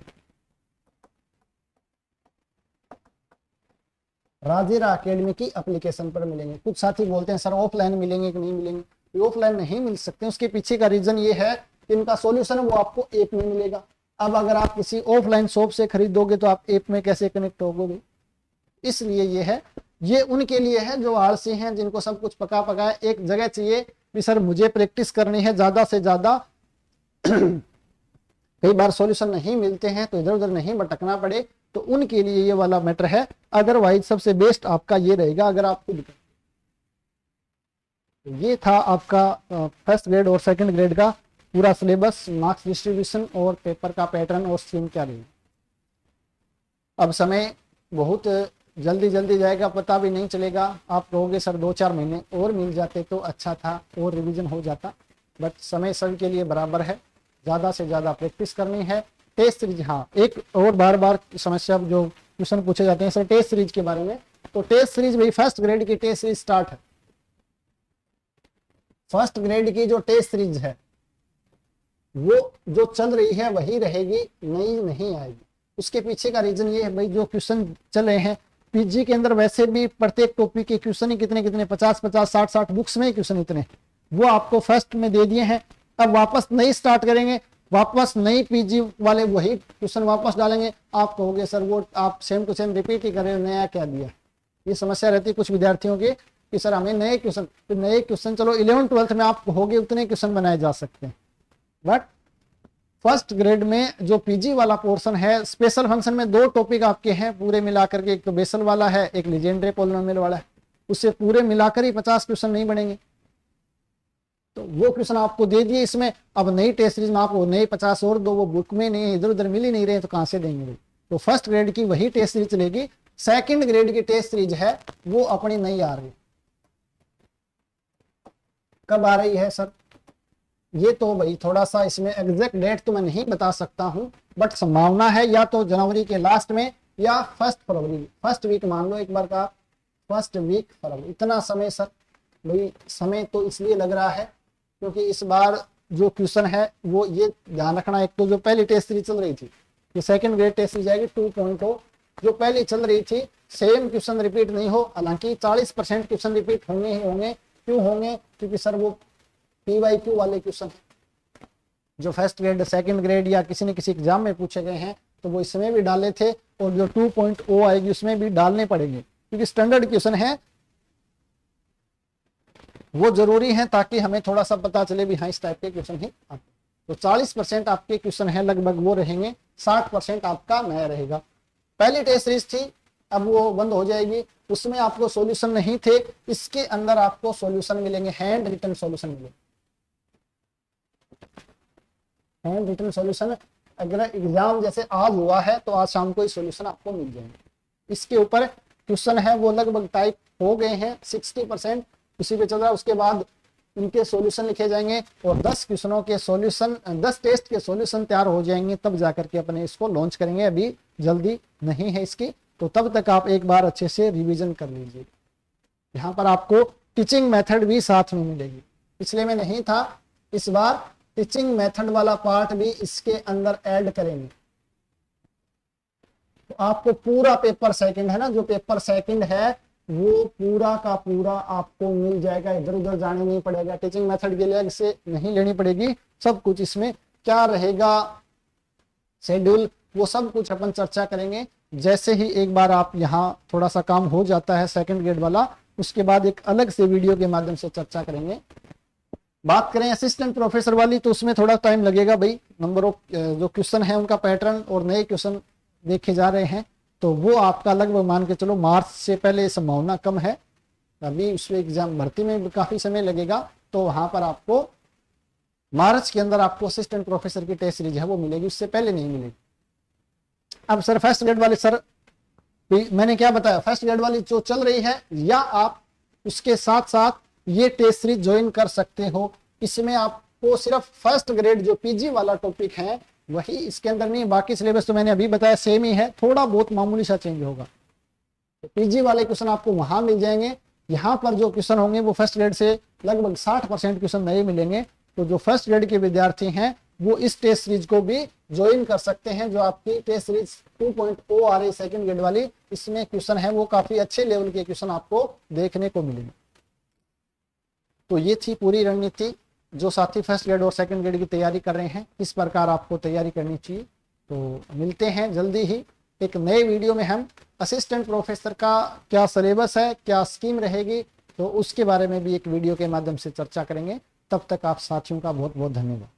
राजेरा एकेडमी की एप्लीकेशन पर मिलेंगे। कुछ साथी बोलते हैं सर ऑफलाइन मिलेंगे कि नहीं मिलेंगे, ऑफलाइन नहीं मिल सकते। उसके पीछे का रीजन ये है कि इनका सॉल्यूशन वो आपको ऐप में मिलेगा। अब अगर आप किसी ऑफलाइन शॉप से खरीदोगे तो आप ऐप में कैसे कनेक्ट होगे, इसलिए ये है, ये उनके लिए है जो आलसी हैं, जिनको सब कुछ पका पकाया एक जगह चाहिए कि सर मुझे प्रैक्टिस करनी है ज्यादा से ज्यादा। कई बार सॉल्यूशन नहीं मिलते हैं तो इधर उधर नहीं भटकना पड़े, तो उनके लिए ये वाला मैटर है। अदरवाइज सबसे बेस्ट आपका ये रहेगा अगर आप खुद कर। ये था आपका फर्स्ट ग्रेड और सेकंड ग्रेड का पूरा सिलेबस, मार्क्स डिस्ट्रीब्यूशन और पेपर का पैटर्न और स्ट्रीम क्या रहेगी। अब समय बहुत जल्दी जल्दी जाएगा, पता भी नहीं चलेगा। आप कहोगे सर 2-4 महीने और मिल जाते तो अच्छा था और रिवीजन हो जाता, बट समय सभी के लिए बराबर है, ज़्यादा से ज़्यादा प्रैक्टिस करनी है। टेस्ट सीरीज, हाँ एक और बार बार समस्या जो क्वेश्चन पूछे जाते हैं सर टेस्ट सीरीज के बारे में, तो टेस्ट सीरीज भाई फर्स्ट ग्रेड की टेस्ट सीरीज स्टार्ट है। फर्स्ट ग्रेड की जो टेस्ट सीरीज है वो जो चल रही है वही रहेगी, नई नहीं आएगी। उसके पीछे का रीजन ये है भाई, जो क्वेश्चन चल रहे हैं पीजी के अंदर वैसे भी प्रत्येक टॉपिक के क्वेश्चन ही कितने कितने 50-50 60-60 बुक्स में क्वेश्चन इतने, वो आपको फर्स्ट में दे दिए हैं। अब वापस नई स्टार्ट करेंगे, वापस नई पीजी वाले वही क्वेश्चन वापस डालेंगे। आप कहोगे सर वो आप सेम टू सेम रिपीट ही कर रहे हो, नया क्या दिया। ये समस्या रहती है कुछ विद्यार्थियों की कि सर हमें नए क्वेश्चन, तो नए क्वेश्चन चलो 11th-12th में आप कहोगे उतने क्वेश्चन बनाए जा सकते हैं, बट फर्स्ट ग्रेड में जो पीजी वाला पोर्शन है, स्पेशल फंक्शन में 2 टॉपिक आपके हैं पूरे मिलाकर के, एक तो बेसल वाला है, एक लीजेंड्रे पॉलिनोमियल वाला है। उससे पूरे मिलाकर ही 50 क्वेश्चन नहीं बनेंगे, तो वो क्वेश्चन आपको दे दिए इसमें। अब नई टेस्ट सीरीज में आपको नए 50 और दो, वो बुक में नहीं, इधर उधर मिल ही नहीं रहे, तो कहां से देंगे भाई। तो फर्स्ट ग्रेड की वही टेस्ट सीरीज चलेगी। सेकंड ग्रेड की टेस्ट सीरीज है वो अपनी नहीं आ रही। कब आ रही है सर, ये तो भाई थोड़ा सा इसमें एग्जैक्ट डेट तो मैं नहीं बता सकता हूं, बट संभावना है या तो जनवरी के लास्ट में या फर्स्ट फरवरी, फर्स्ट वीक मान लो एक बार का, फर्स्ट वीक फरवरी। इतना समय सर, भाई समय तो इसलिए लग रहा है क्योंकि इस बार जो क्वेश्चन है वो ये ध्यान रखना, एक तो जो पहली टेस्ट सीरीज चल रही थी, ये सेकंड ग्रेड टेस्ट सीरीज जाएगी 2.0, जो पहले चल रही थी सेम क्वेश्चन रिपीट नहीं हो। हालांकि 40% क्वेश्चन रिपीट होंगे ही होंगे। क्यों होंगे, क्योंकि सर वो PYQ वाले क्वेश्चन जो फर्स्ट ग्रेड सेकंड ग्रेड या किसी न किसी एग्जाम में पूछे गए हैं, तो वो इसमें भी डाले थे, और जो 2.0 आएगी उसमें भी डालने पड़ेंगे, क्योंकि स्टैंडर्ड क्वेश्चन है, वो जरूरी है ताकि हमें थोड़ा सा पता चले भी हाँ इस टाइप के क्वेश्चन ही आते। तो 40% आपके क्वेश्चन है लगभग वो रहेंगे, 60% आपका नया रहेगा। पहली टेस्ट सीरीज थी, अब वो बंद हो जाएगी, उसमें आपको सॉल्यूशन नहीं थे, इसके अंदर आपको सॉल्यूशन मिलेंगे, हैंड रिटन सॉल्यूशन मिलेंगे। हैंड रिटन सॉल्यूशन अगर एग्जाम जैसे आज हुआ है तो आज शाम को ही सॉल्यूशन आपको मिल जाएंगे। इसके ऊपर क्वेश्चन है वो लगभग टाइप हो गए हैं, 60% उसी पे चल रहा है। उसके बाद इनके सॉल्यूशन लिखे जाएंगे और 10 क्वेश्चनों के सॉल्यूशन, 10 टेस्ट के सॉल्यूशन तैयार हो जाएंगे, तब जाकर के अपने इसको लॉन्च करेंगे। अभी जल्दी नहीं है इसकी, तो तब तक आप एक बार अच्छे से रिवीजन कर लीजिए। यहाँ पर आपको टीचिंग मेथड भी साथ में मिलेगी, पिछले में नहीं था, इस बार टीचिंग मेथड वाला पार्ट भी इसके अंदर ऐड करेंगे। तो आपको पूरा पेपर सेकंड है ना, जो पेपर सेकंड है वो पूरा का पूरा आपको मिल जाएगा, इधर उधर जाने नहीं पड़ेगा, टीचिंग मेथड के लिए से नहीं लेनी पड़ेगी। सब कुछ इसमें क्या रहेगा, शेड्यूल, वो सब कुछ अपन चर्चा करेंगे। जैसे ही एक बार आप यहाँ थोड़ा सा काम हो जाता है सेकंड ग्रेड वाला, उसके बाद एक अलग से वीडियो के माध्यम से चर्चा करेंगे। बात करें असिस्टेंट प्रोफेसर वाली, तो उसमें थोड़ा टाइम लगेगा भाई, नंबर ऑफ जो क्वेश्चन है उनका पैटर्न और नए क्वेश्चन देखे जा रहे हैं, तो वो आपका लगभग मान के चलो मार्च से पहले संभावना कम है। अभी उसमें एग्जाम भर्ती में काफी समय लगेगा, तो वहां पर आपको मार्च के अंदर आपको असिस्टेंट प्रोफेसर की टेस्ट सीरीज है वो मिलेगी, उससे पहले नहीं मिलेगी। अब सर फर्स्ट ग्रेड वाले, सर मैंने क्या बताया, फर्स्ट ग्रेड वाली जो चल रही है, या आप उसके साथ साथ ये टेस्ट सीरीज ज्वाइन कर सकते हो। इसमें आपको सिर्फ फर्स्ट ग्रेड जो पीजी वाला टॉपिक है वही इसके अंदर नहीं, बाकी सिलेबस तो मैंने अभी बताया सेम ही है, थोड़ा बहुत मामूली सा चेंज होगा। तो पीजी वाले क्वेश्चन आपको वहां मिल जाएंगे। यहाँ पर जो क्वेश्चन होंगे वो फर्स्ट ग्रेड से लगभग 60% क्वेश्चन नए मिलेंगे। तो जो फर्स्ट ग्रेड के विद्यार्थी हैं वो इस टेस्ट सीरीज को भी ज्वाइन कर सकते हैं। जो आपकी टेस्ट सीरीज 2.0 आ रही सेकंड ग्रेड वाली, इसमें क्वेश्चन है वो काफी अच्छे लेवल के क्वेश्चन आपको देखने को मिलेंगे। तो ये थी पूरी रणनीति। जो साथी फर्स्ट ग्रेड और सेकंड ग्रेड की तैयारी कर रहे हैं, किस प्रकार आपको तैयारी करनी चाहिए। तो मिलते हैं जल्दी ही एक नए वीडियो में। हम असिस्टेंट प्रोफेसर का क्या सिलेबस है, क्या स्कीम रहेगी, तो उसके बारे में भी एक वीडियो के माध्यम से चर्चा करेंगे। तब तक आप साथियों का बहुत बहुत धन्यवाद।